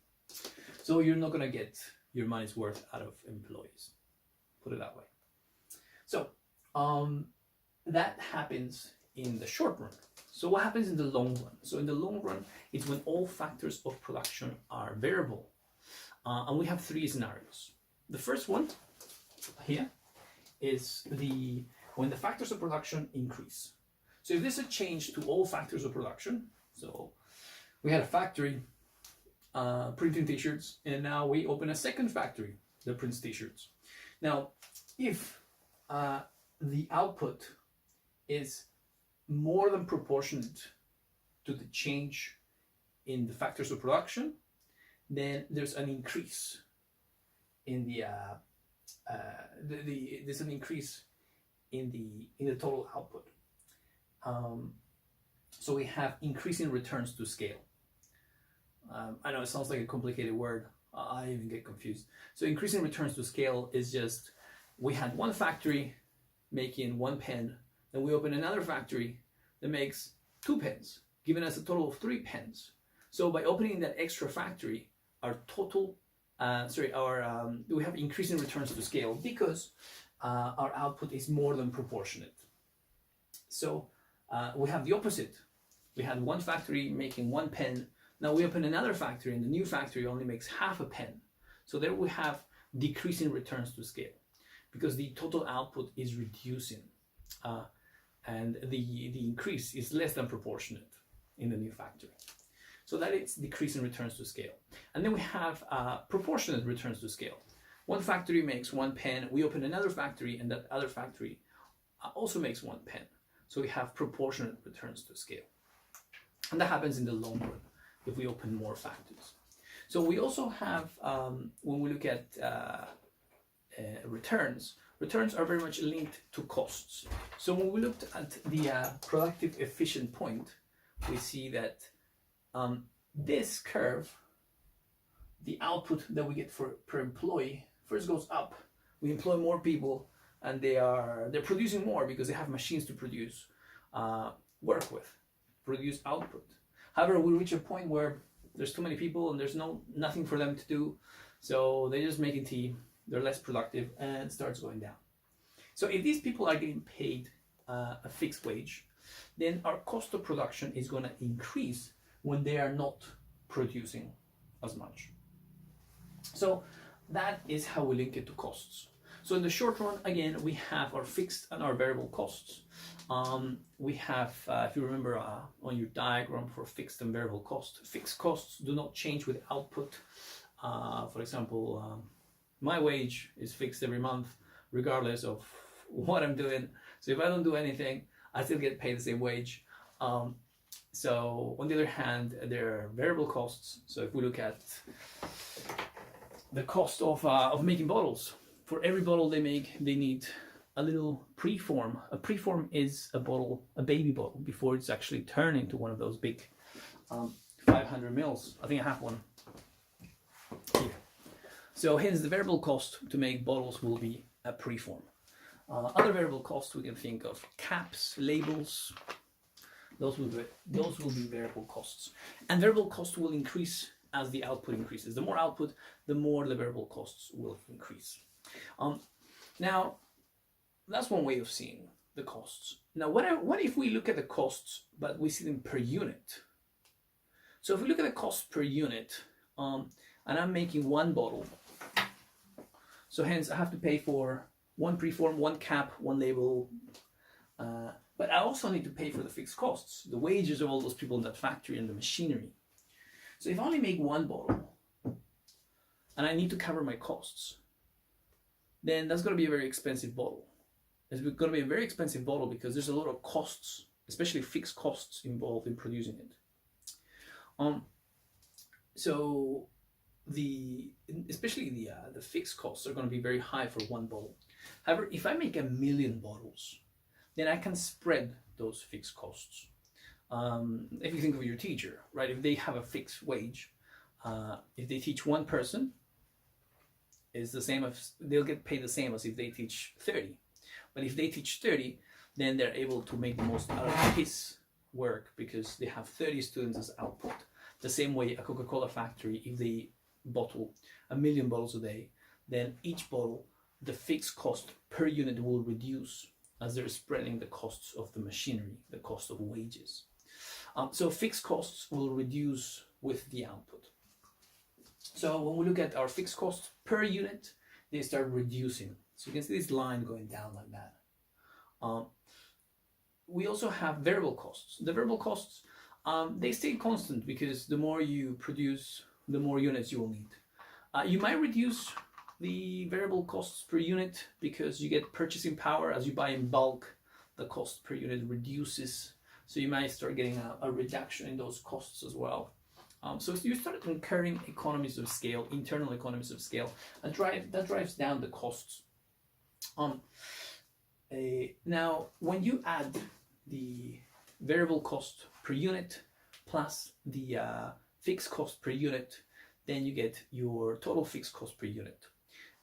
So you're not going to get your money's worth out of employees, put it that way. So that happens in the short run. So what happens in the long run? So in the long run, it's when all factors of production are variable. And we have three scenarios. The first one here is when the factors of production increase. So if there's a change to all factors of production, so we had a factory printing t-shirts, and now we open a second factory that prints t-shirts. Now, if the output is more than proportionate to the change in the factors of production, then there's an increase in there's an increase in the total output. So we have increasing returns to scale. I know it sounds like a complicated word. I even get confused. So increasing returns to scale is just, we had one factory making 1 pen, then we open another factory that makes 2 pens, giving us a total of 3 pens. So by opening that extra factory, our total, we have increasing returns to scale because our output is more than proportionate. So we have the opposite. We had one factory making 1 pen. Now we open another factory, and the new factory only makes half a pen. So there we have decreasing returns to scale because the total output is reducing, and the increase is less than proportionate in the new factory. So that it's decreasing returns to scale. And then we have proportionate returns to scale. One factory makes 1 pen, we open another factory, and that other factory also makes 1 pen. So we have proportionate returns to scale. And that happens in the long run if we open more factories. So we also have, when we look at returns are very much linked to costs. So when we looked at the productive efficient point, we see that this curve, the output that we get per employee, first goes up. We employ more people, and they're producing more because they have machines to produce work with, produce output. However, we reach a point where there's too many people and there's nothing for them to do, so they're just making tea, they're less productive, and it starts going down. So if these people are getting paid a fixed wage, then our cost of production is going to increase when they are not producing as much. So that is how we link it to costs. So in the short run, again, we have our fixed and our variable costs. We have, if you remember on your diagram for fixed and variable cost, fixed costs do not change with output. For example, my wage is fixed every month, regardless of what I'm doing. So if I don't do anything, I still get paid the same wage. So on the other hand, there are variable costs. So if we look at the cost of making bottles, for every bottle they make, they need a little preform. A preform is a bottle, a baby bottle, before it's actually turned into one of those big 500 mils. I think I have one here. So hence the variable cost to make bottles will be a preform. Other variable costs we can think of: caps, labels, those will be variable costs, and variable cost will increase as the output increases. The more output, the more the variable costs will increase. Now, that's one way of seeing the costs. Now, what if we look at the costs, but we see them per unit? So if we look at the cost per unit, and I'm making one bottle, so hence I have to pay for one preform, one cap, one label, but I also need to pay for the fixed costs, the wages of all those people in that factory and the machinery. So if I only make one bottle and I need to cover my costs, then that's going to be a very expensive bottle. It's going to be a very expensive bottle because there's a lot of costs, especially fixed costs involved in producing it. So especially the fixed costs are going to be very high for one bottle. However, if I make 1 million bottles, then I can spread those fixed costs. If you think of your teacher, right? If they have a fixed wage, if they teach one person, it's the same as they'll get paid the same as if they teach 30. But if they teach 30, then they're able to make the most out of his work because they have 30 students as output. The same way a Coca-Cola factory, if they bottle 1 million bottles a day, then each bottle, the fixed cost per unit will reduce as they're spreading the costs of the machinery, the cost of wages. So fixed costs will reduce with the output. So when we look at our fixed costs per unit, they start reducing. So you can see this line going down like that. We also have variable costs. The variable costs, they stay constant because the more you produce, the more units you will need. You might reduce the variable costs per unit because you get purchasing power. As you buy in bulk, the cost per unit reduces. So you might start getting a reduction in those costs as well. So you start incurring economies of scale, internal economies of scale, that drives down the costs. Now, when you add the variable cost per unit plus the fixed cost per unit, then you get your total fixed cost per unit.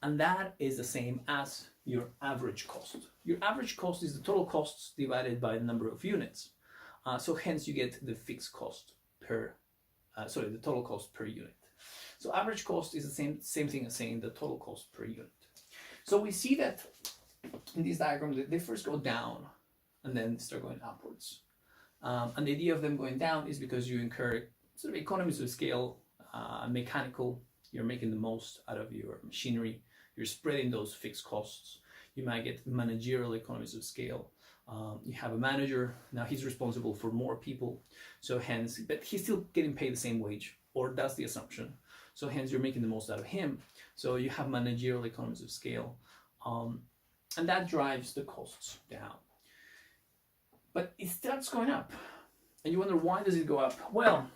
And that is the same as your average cost. Your average cost is the total costs divided by the number of units. So hence you get the fixed cost per, the total cost per unit. So average cost is the same thing as saying the total cost per unit. So we see that in this diagram, they first go down and then start going upwards. And the idea of them going down is because you incur sort of economies of scale, mechanical, you're making the most out of your machinery, you're spreading those fixed costs. You might get managerial economies of scale. You have a manager, now he's responsible for more people, so hence, but he's still getting paid the same wage, or that's the assumption. So hence you're making the most out of him. So you have managerial economies of scale, and that drives the costs down. But it starts going up, and you wonder, why does it go up? Well,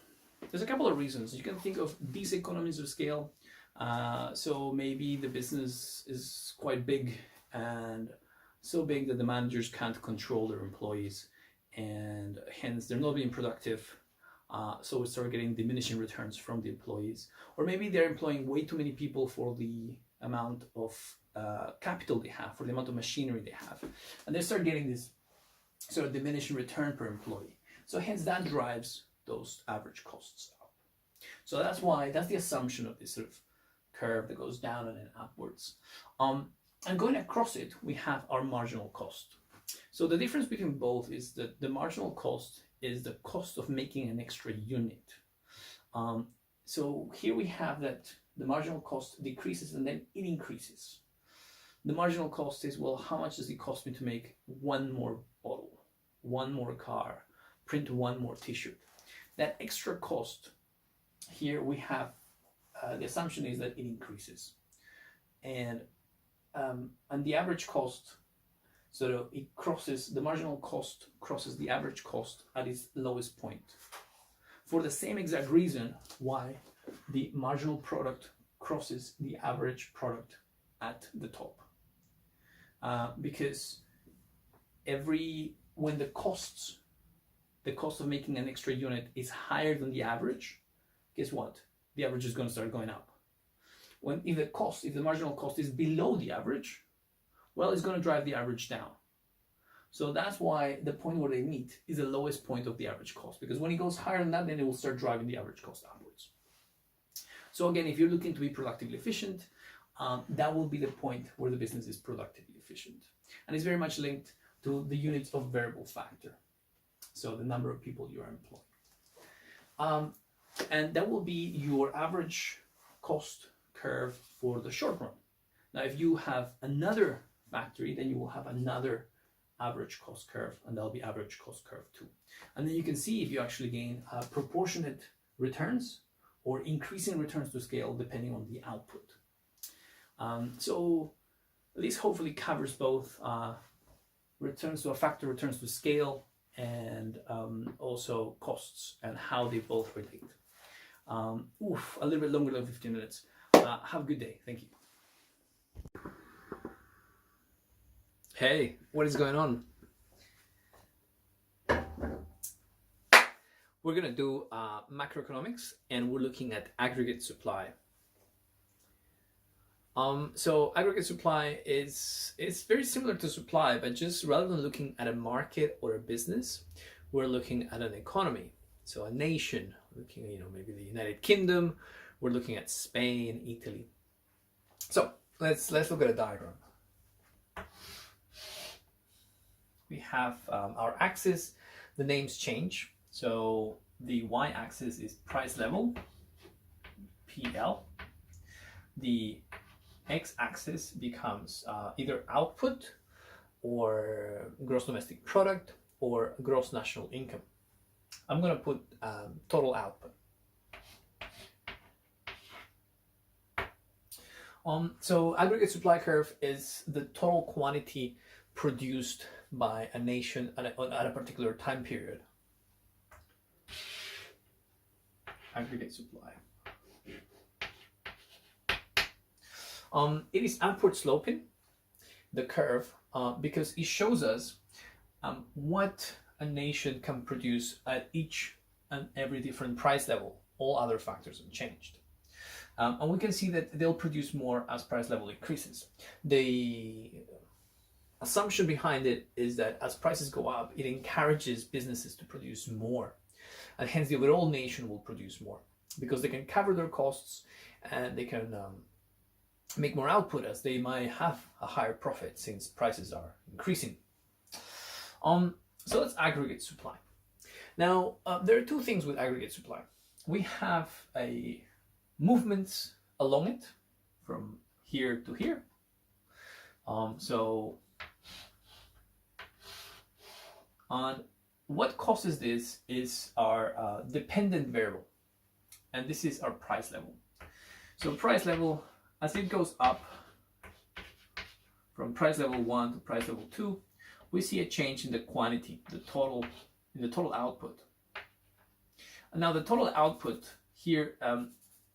there's a couple of reasons. You can think of these economies of scale. So maybe the business is quite big, and so big that the managers can't control their employees, and hence they're not being productive. So we start getting diminishing returns from the employees. Or maybe they're employing way too many people for the amount of capital they have, for the amount of machinery they have. And they start getting this sort of diminishing return per employee. So hence that drives those average costs up. So that's the assumption of this sort of curve that goes down and then upwards. And going across it, we have our marginal cost. So the difference between both is that the marginal cost is the cost of making an extra unit. So here we have that the marginal cost decreases and then it increases. The marginal cost is, well, how much does it cost me to make one more bottle, one more car, print one more t-shirt? That extra cost, here we have, the assumption is that it increases. And the average cost, so the marginal cost crosses the average cost at its lowest point. For the same exact reason why the marginal product crosses the average product at the top. Because when the cost of making an extra unit is higher than the average, guess what? The average is going to start going up. If the marginal cost is below the average, well, it's going to drive the average down. So that's why the point where they meet is the lowest point of the average cost, because when it goes higher than that, then it will start driving the average cost upwards. So again, if you're looking to be productively efficient, that will be the point where the business is productively efficient. And it's very much linked to the units of variable factor. So the number of people you are employing. And that will be your average cost curve for the short run. Now, if you have another factory, then you will have another average cost curve, and that'll be average cost curve 2. And then you can see if you actually gain proportionate returns or increasing returns to scale depending on the output. So this hopefully covers both returns to a factor, returns to scale, and also costs and how they both relate. A little bit longer than 15 minutes. Have a good day. Thank you. Hey, what is going on? We're gonna do macroeconomics, and we're looking at aggregate supply. So aggregate supply is very similar to supply, but just rather than looking at a market or a business, we're looking at an economy. So a nation, looking, maybe the United Kingdom. We're looking at Spain, Italy. So let's look at a diagram. We have our axis. The names change. So the y-axis is price level, PL. The x-axis becomes either output or gross domestic product or gross national income. I'm going to put total output. So aggregate supply curve is the total quantity produced by a nation at a particular time period. Aggregate supply. It is upward sloping, the curve, because it shows us what a nation can produce at each and every different price level. All other factors unchanged. And we can see that they'll produce more as price level increases. The assumption behind it is that as prices go up, it encourages businesses to produce more. And hence the overall nation will produce more because they can cover their costs and they can make more output as they might have a higher profit since prices are increasing. So that's aggregate supply. Now, there are two things with aggregate supply. We have a movements along it from here to here. So on what causes this is our dependent variable, and this is our price level. So price level, as it goes up from price level 1 to price level 2, we see a change in the quantity, the total output. And now the total output here,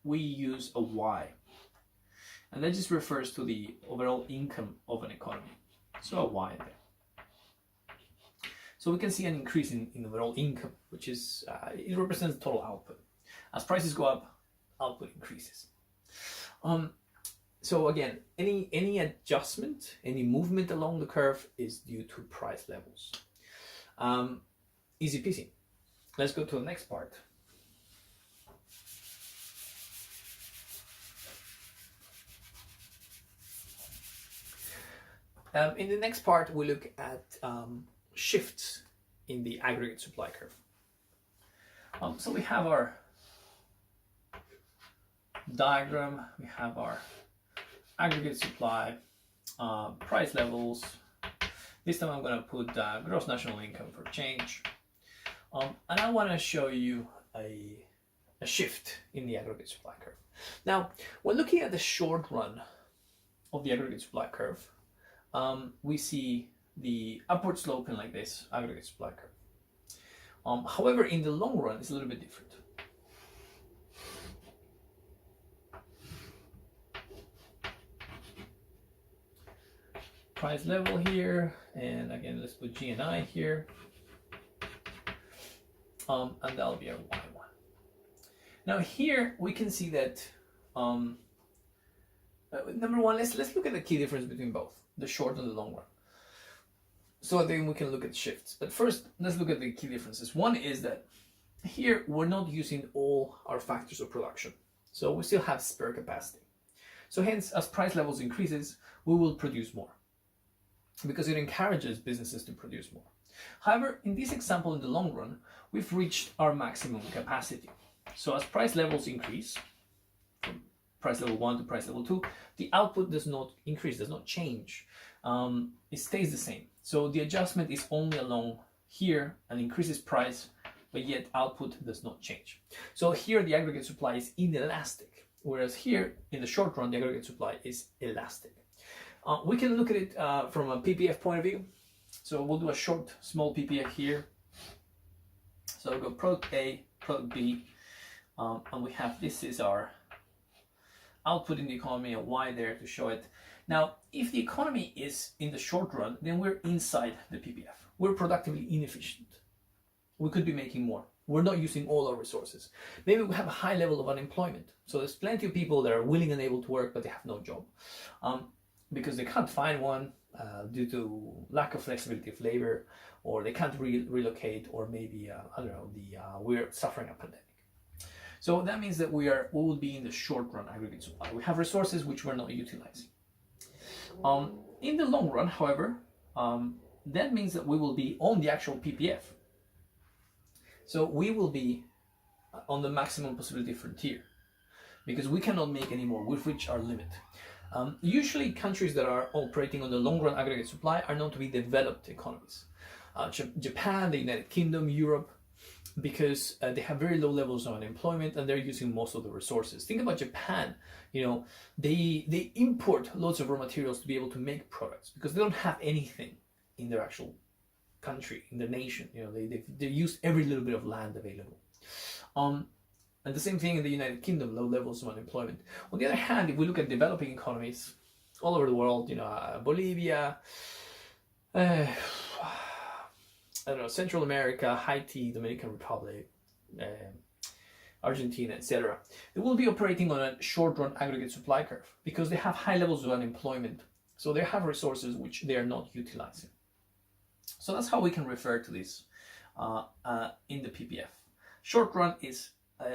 we use a Y, and that just refers to the overall income of an economy. So a Y there. So we can see an increase in overall income, which is, it represents total output. As prices go up, output increases. So again, any adjustment, any movement along the curve is due to price levels. Easy peasy. Let's go to the next part. In the next part, we look at shifts in the aggregate supply curve. So we have our diagram, we have our aggregate supply, price levels. This time I'm going to put gross national income for change. And I want to show you a shift in the aggregate supply curve. Now, when looking at the short run of the aggregate supply curve, we see the upward sloping like this aggregate supply curve. However, in the long run, it's a little bit different. Price level here, and again, let's put G and I here, and that'll be our Y1. Now here we can see that number one, let's look at the key difference between both the short and the long run. So then we can look at shifts. But first, let's look at the key differences. One is that here we're not using all our factors of production. So we still have spare capacity. So hence, as price levels increases, we will produce more because it encourages businesses to produce more. However, in this example, in the long run, we've reached our maximum capacity. So as price levels increase, from price level 1 to price level 2, the output does not increase, does not change. It stays the same. So the adjustment is only along here and increases price, but yet output does not change. So here the aggregate supply is inelastic, whereas here in the short run, the aggregate supply is elastic. We can look at it from a PPF point of view. So we'll do a short, small PPF here. So I'll go product A, product B, and we have, this is our output in the economy, a Y there to show it. Now, if the economy is in the short run, then we're inside the PPF. We're productively inefficient. We could be making more. We're not using all our resources. Maybe we have a high level of unemployment. So there's plenty of people that are willing and able to work, but they have no job because they can't find one due to lack of flexibility of labor, or they can't relocate, or maybe, I don't know, we're suffering a pandemic. So that means that we will be in the short run aggregate supply. We have resources which we're not utilizing. In the long run, however, that means that we will be on the actual PPF. So we will be on the maximum possibility frontier because we cannot make any more. We've reached our limit. Usually countries that are operating on the long run aggregate supply are known to be developed economies. Japan, the United Kingdom, Europe, because they have very low levels of unemployment and they're using most of the resources. Think about Japan, they import loads of raw materials to be able to make products because they don't have anything in their actual country, in the nation. They use every little bit of land available. And the same thing in the United Kingdom, low levels of unemployment. On the other hand, if we look at developing economies all over the world, Bolivia, I don't know, Central America, Haiti, Dominican Republic, Argentina, etc. They will be operating on a short-run aggregate supply curve because they have high levels of unemployment. So they have resources which they are not utilizing. So that's how we can refer to this in the PPF. Short run is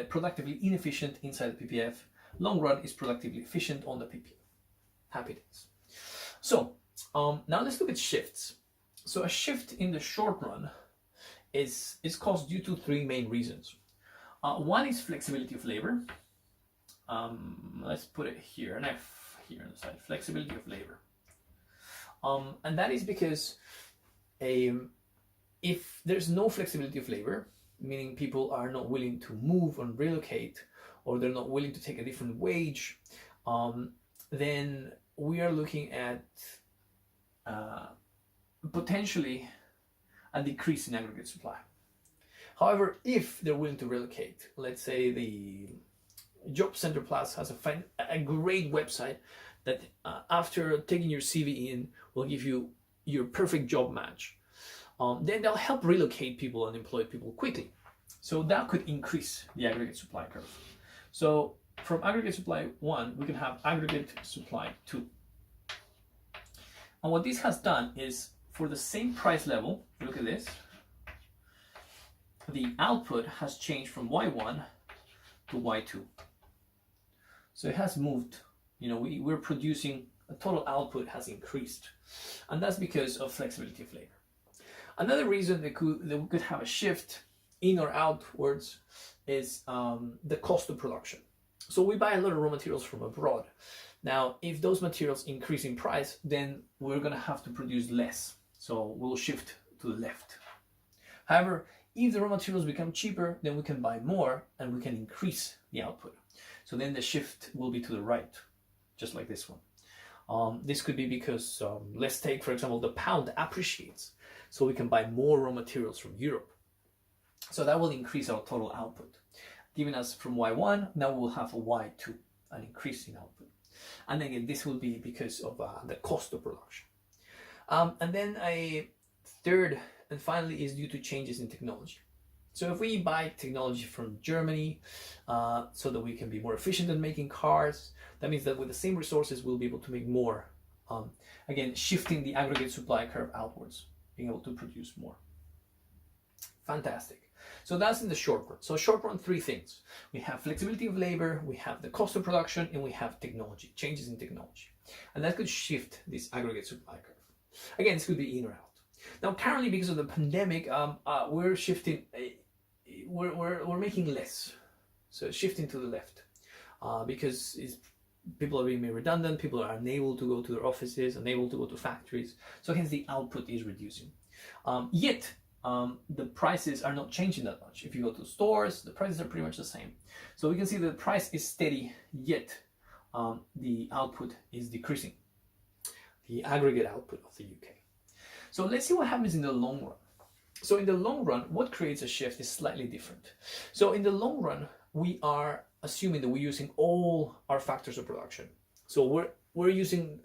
productively inefficient inside the PPF. Long run is productively efficient on the PPF. Happy days. So now let's look at shifts. So a shift in the short run is caused due to three main reasons. One is flexibility of labor. Let's put it here, an F here on the side, flexibility of labor. And that is because if there's no flexibility of labor, meaning people are not willing to move and relocate, or they're not willing to take a different wage, then we are looking at potentially a decrease in aggregate supply. However, if they're willing to relocate, let's say the Job Center Plus has a great website that after taking your CV in will give you your perfect job match, then they'll help relocate people and employ people quickly. So that could increase the aggregate supply curve. So from aggregate supply 1, we can have aggregate supply 2. And what this has done is, for the same price level, look at this, the output has changed from Y1 to Y2. So it has moved, we're producing, the total output has increased. And that's because of flexibility of labor. Another reason that we could have a shift in or outwards is the cost of production. So we buy a lot of raw materials from abroad. Now, if those materials increase in price, then we're going to have to produce less. So we'll shift to the left. However, if the raw materials become cheaper, then we can buy more and we can increase the output. So then the shift will be to the right, just like this one. This could be because, let's take, for example, the pound appreciates. So we can buy more raw materials from Europe. So that will increase our total output. Giving us from Y1, now we'll have a Y2, an increase in output. And again, this will be because of the cost of production. And then a third and finally is due to changes in technology. So if we buy technology from Germany so that we can be more efficient in making cars, that means that with the same resources, we'll be able to make more. Again, shifting the aggregate supply curve outwards. being able to produce more. Fantastic. So that's in the short run. So short run, three things. We have flexibility of labor, we have the cost of production, and we have technology, changes in technology. And that could shift this aggregate supply curve. Again, this could be in or out. Now, currently, because of the pandemic, we're shifting, we're making less. So shifting to the left because people are being made redundant, people are unable to go to their offices, unable to go to factories. So hence the output is reducing. Yet, the prices are not changing that much. If you go to stores, the prices are pretty much the same. So we can see the price is steady, yet the output is decreasing, the aggregate output of the UK. So let's see what happens in the long run. So in the long run, what creates a shift is slightly different. So in the long run, we are assuming that we're using all our factors of production. So we're using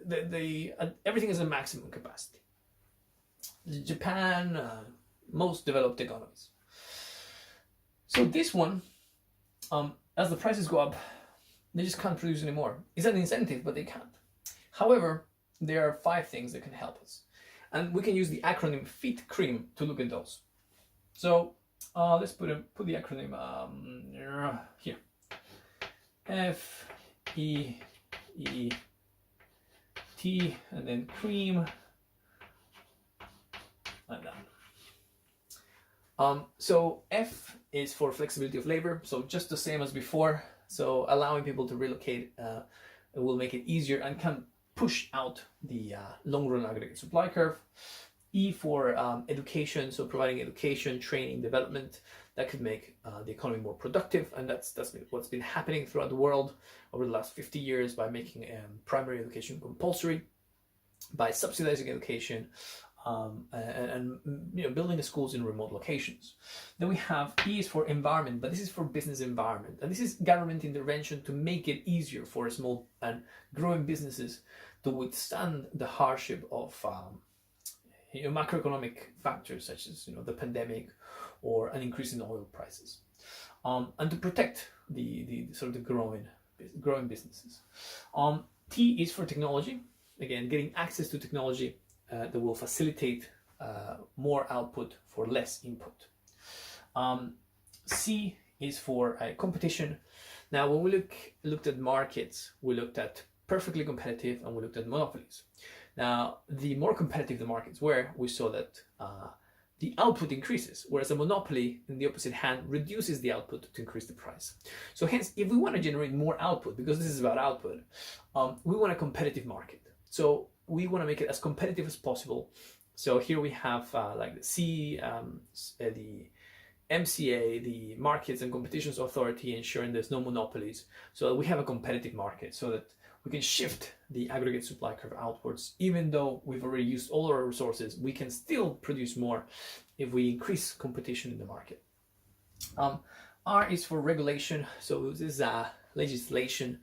everything is a maximum capacity. Japan, most developed economies. So this one, as the prices go up, they just can't produce anymore. It's an incentive, but they can't. However, there are 5 things that can help us. And we can use the acronym FEET cream to look at those. So let's put the acronym here. FEET and then cream like that. So F is for flexibility of labor, so just the same as before. So allowing people to relocate will make it easier and can push out the long-run aggregate supply curve. E for education, so providing education, training, development that could make the economy more productive, and that's what's been happening throughout the world over the last 50 years by making primary education compulsory, by subsidizing education, and building the schools in remote locations. Then we have E is for environment, but this is for business environment, and this is government intervention to make it easier for small and growing businesses to withstand the hardship of macroeconomic factors such as the pandemic or an increase in oil prices, and to protect the sort of the growing businesses. T is for technology, again getting access to technology that will facilitate more output for less input. C is for competition. Now, when we looked at markets, we looked at perfectly competitive and we looked at monopolies. Now, the more competitive the markets were, we saw that the output increases, whereas a monopoly, in the opposite hand, reduces the output to increase the price. So hence, if we want to generate more output, because this is about output, we want a competitive market. So we want to make it as competitive as possible. So here we have like the C, the MCA, the Markets and Competitions Authority, ensuring there's no monopolies, so that we have a competitive market, so that we can shift the aggregate supply curve outwards. Even though we've already used all our resources, we can still produce more if we increase competition in the market. R is for regulation, so this is legislation,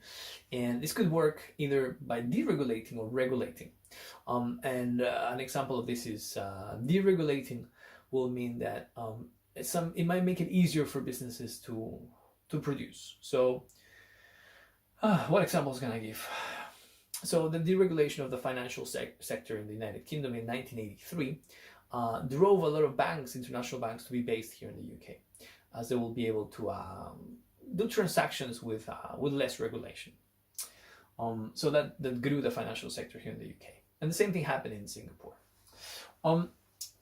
and this could work either by deregulating or regulating. And an example of this is deregulating will mean that it might make it easier for businesses to produce. So what examples can I give? So the deregulation of the financial sector in the United Kingdom in 1983 drove a lot of banks, international banks, to be based here in the UK, as they will be able to do transactions with less regulation. So that grew the financial sector here in the UK. And the same thing happened in Singapore.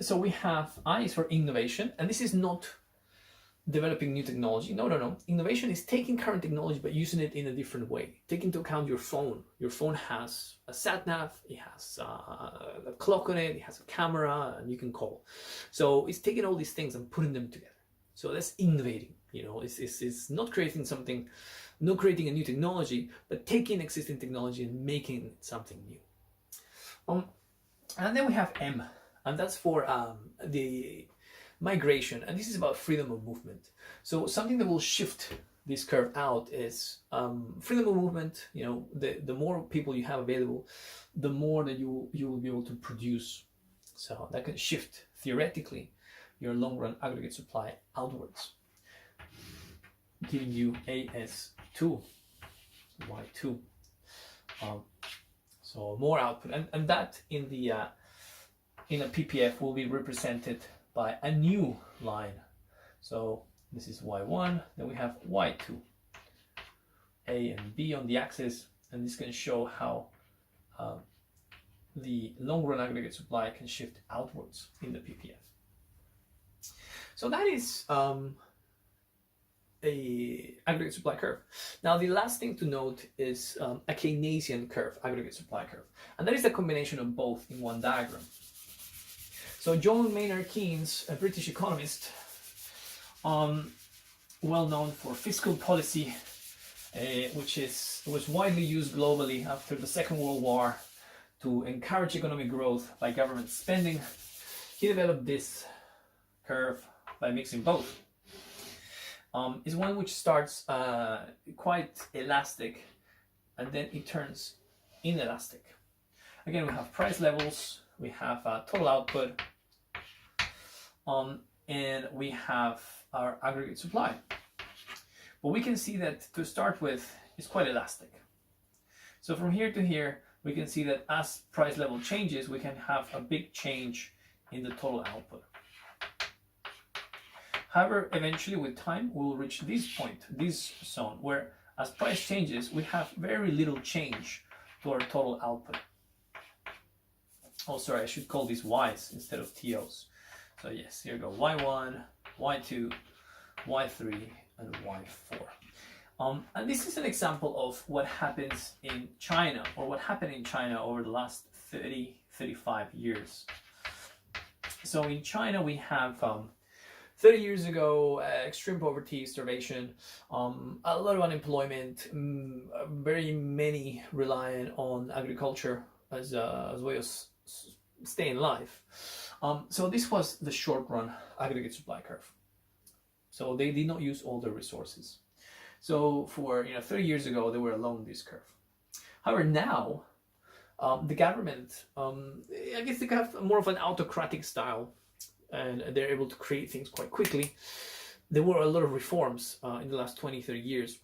So we have I is for innovation, and this is not developing new technology. No. Innovation is taking current technology but using it in a different way. Take into account your phone. Your phone has a sat nav, it has a clock on it, it has a camera, and you can call. So it's taking all these things and putting them together. So that's innovating. It's not creating something, not creating a new technology, but taking existing technology and making something new. And then we have M, and that's for the migration, and this is about freedom of movement. So something that will shift this curve out is freedom of movement. The more people you have available, the more that you will be able to produce. So that can shift theoretically your long-run aggregate supply outwards, giving you AS2, Y2. So more output, and that in the in a PPF will be represented by a new line. So this is Y1, then we have Y2, A and B on the axis, and this can show how the long run aggregate supply can shift outwards in the PPF. So that is a aggregate supply curve. Now the last thing to note is a Keynesian curve, aggregate supply curve, and that is a combination of both in one diagram. So John Maynard Keynes, a British economist, well known for fiscal policy, which was widely used globally after the Second World War to encourage economic growth by government spending. He developed this curve by mixing both. Is one which starts quite elastic and then it turns inelastic. Again, we have price levels, we have total output, and we have our aggregate supply. But we can see that to start with is quite elastic. So from here to here, we can see that as price level changes, we can have a big change in the total output. However, eventually with time, we will reach this point, this zone, where as price changes, we have very little change to our total output. Oh, sorry, I should call these Y's instead of TOs. So yes, here we go, Y1, Y2, Y3, and Y4. And this is an example of what happens in China, or what happened in China over the last 35 years. So in China, we have 30 years ago, extreme poverty, starvation, a lot of unemployment, very many relying on agriculture as a way of staying alive. So this was the short run aggregate supply curve. So they did not use all their resources. So for 30 years ago, they were along this curve. However, now the government, I guess they have more of an autocratic style, and they're able to create things quite quickly. There were a lot of reforms in the last 20, 30 years.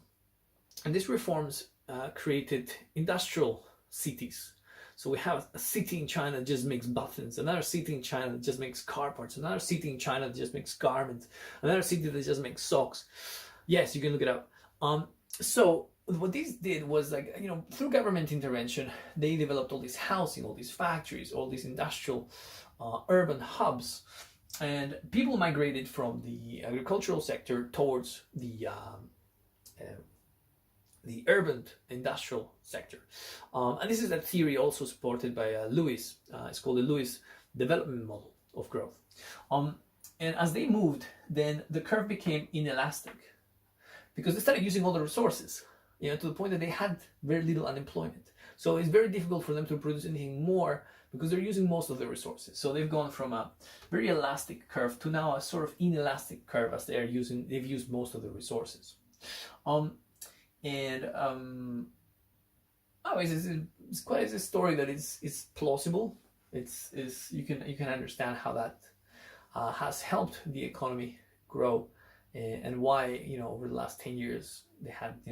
And these reforms created industrial cities. So we have a city in China that just makes buttons, another city in China that just makes car parts, another city in China that just makes garments, another city that just makes socks. Yes, you can look it up. So what this did was, like, through government intervention, they developed all this housing, all these factories, all these industrial urban hubs, and people migrated from the agricultural sector towards the urban industrial sector. And this is a theory also supported by Lewis. It's called the Lewis development model of growth. And as they moved, then the curve became inelastic because they started using all the resources, to the point that they had very little unemployment. So it's very difficult for them to produce anything more because they're using most of the resources. So they've gone from a very elastic curve to now a sort of inelastic curve, as they've used most of the resources. It's a story that is plausible. You can understand how that has helped the economy grow, and why over the last 10 years they had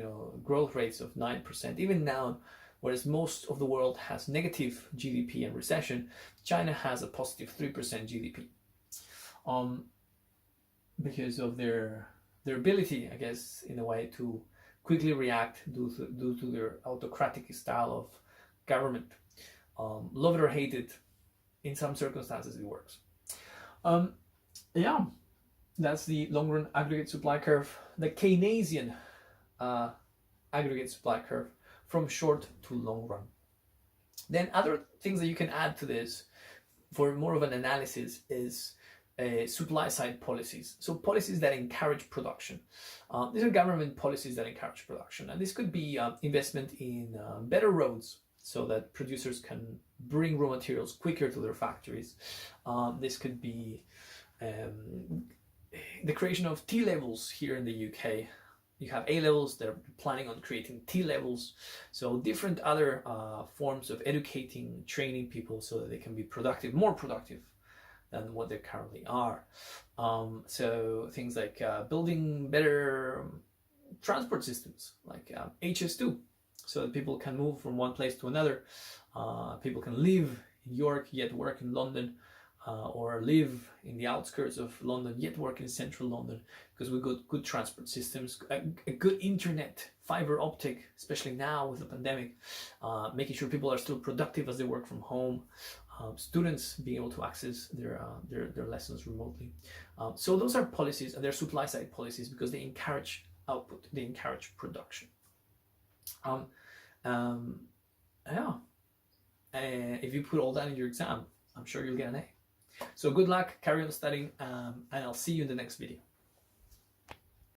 growth rates of 9%. Even now, whereas most of the world has negative GDP and recession, China has a positive 3% GDP, because of their ability, I guess, in a way, to quickly react due to their autocratic style of government. Love it or hate it, in some circumstances it works. That's the long run aggregate supply curve, the Keynesian aggregate supply curve from short to long run. Then other things that you can add to this for more of an analysis is supply side policies. So policies that encourage production. These are government policies that encourage production. And this could be investment in better roads so that producers can bring raw materials quicker to their factories. This could be the creation of T levels here in the UK. You have A levels, they're planning on creating T levels. So different other forms of educating, training people so that they can be productive, more productive than what they currently are. So things like building better transport systems, like HS2, so that people can move from one place to another. People can live in York yet work in London. or live in the outskirts of London yet work in central London, because we've got good transport systems, a good internet, fiber optic, especially now with the pandemic, making sure people are still productive as they work from home, students being able to access their lessons remotely. So those are policies, and they're supply side policies because they encourage output, they encourage production. Yeah, if you put all that in your exam, I'm sure you'll get an A. So good luck, carry on studying, and I'll see you in the next video.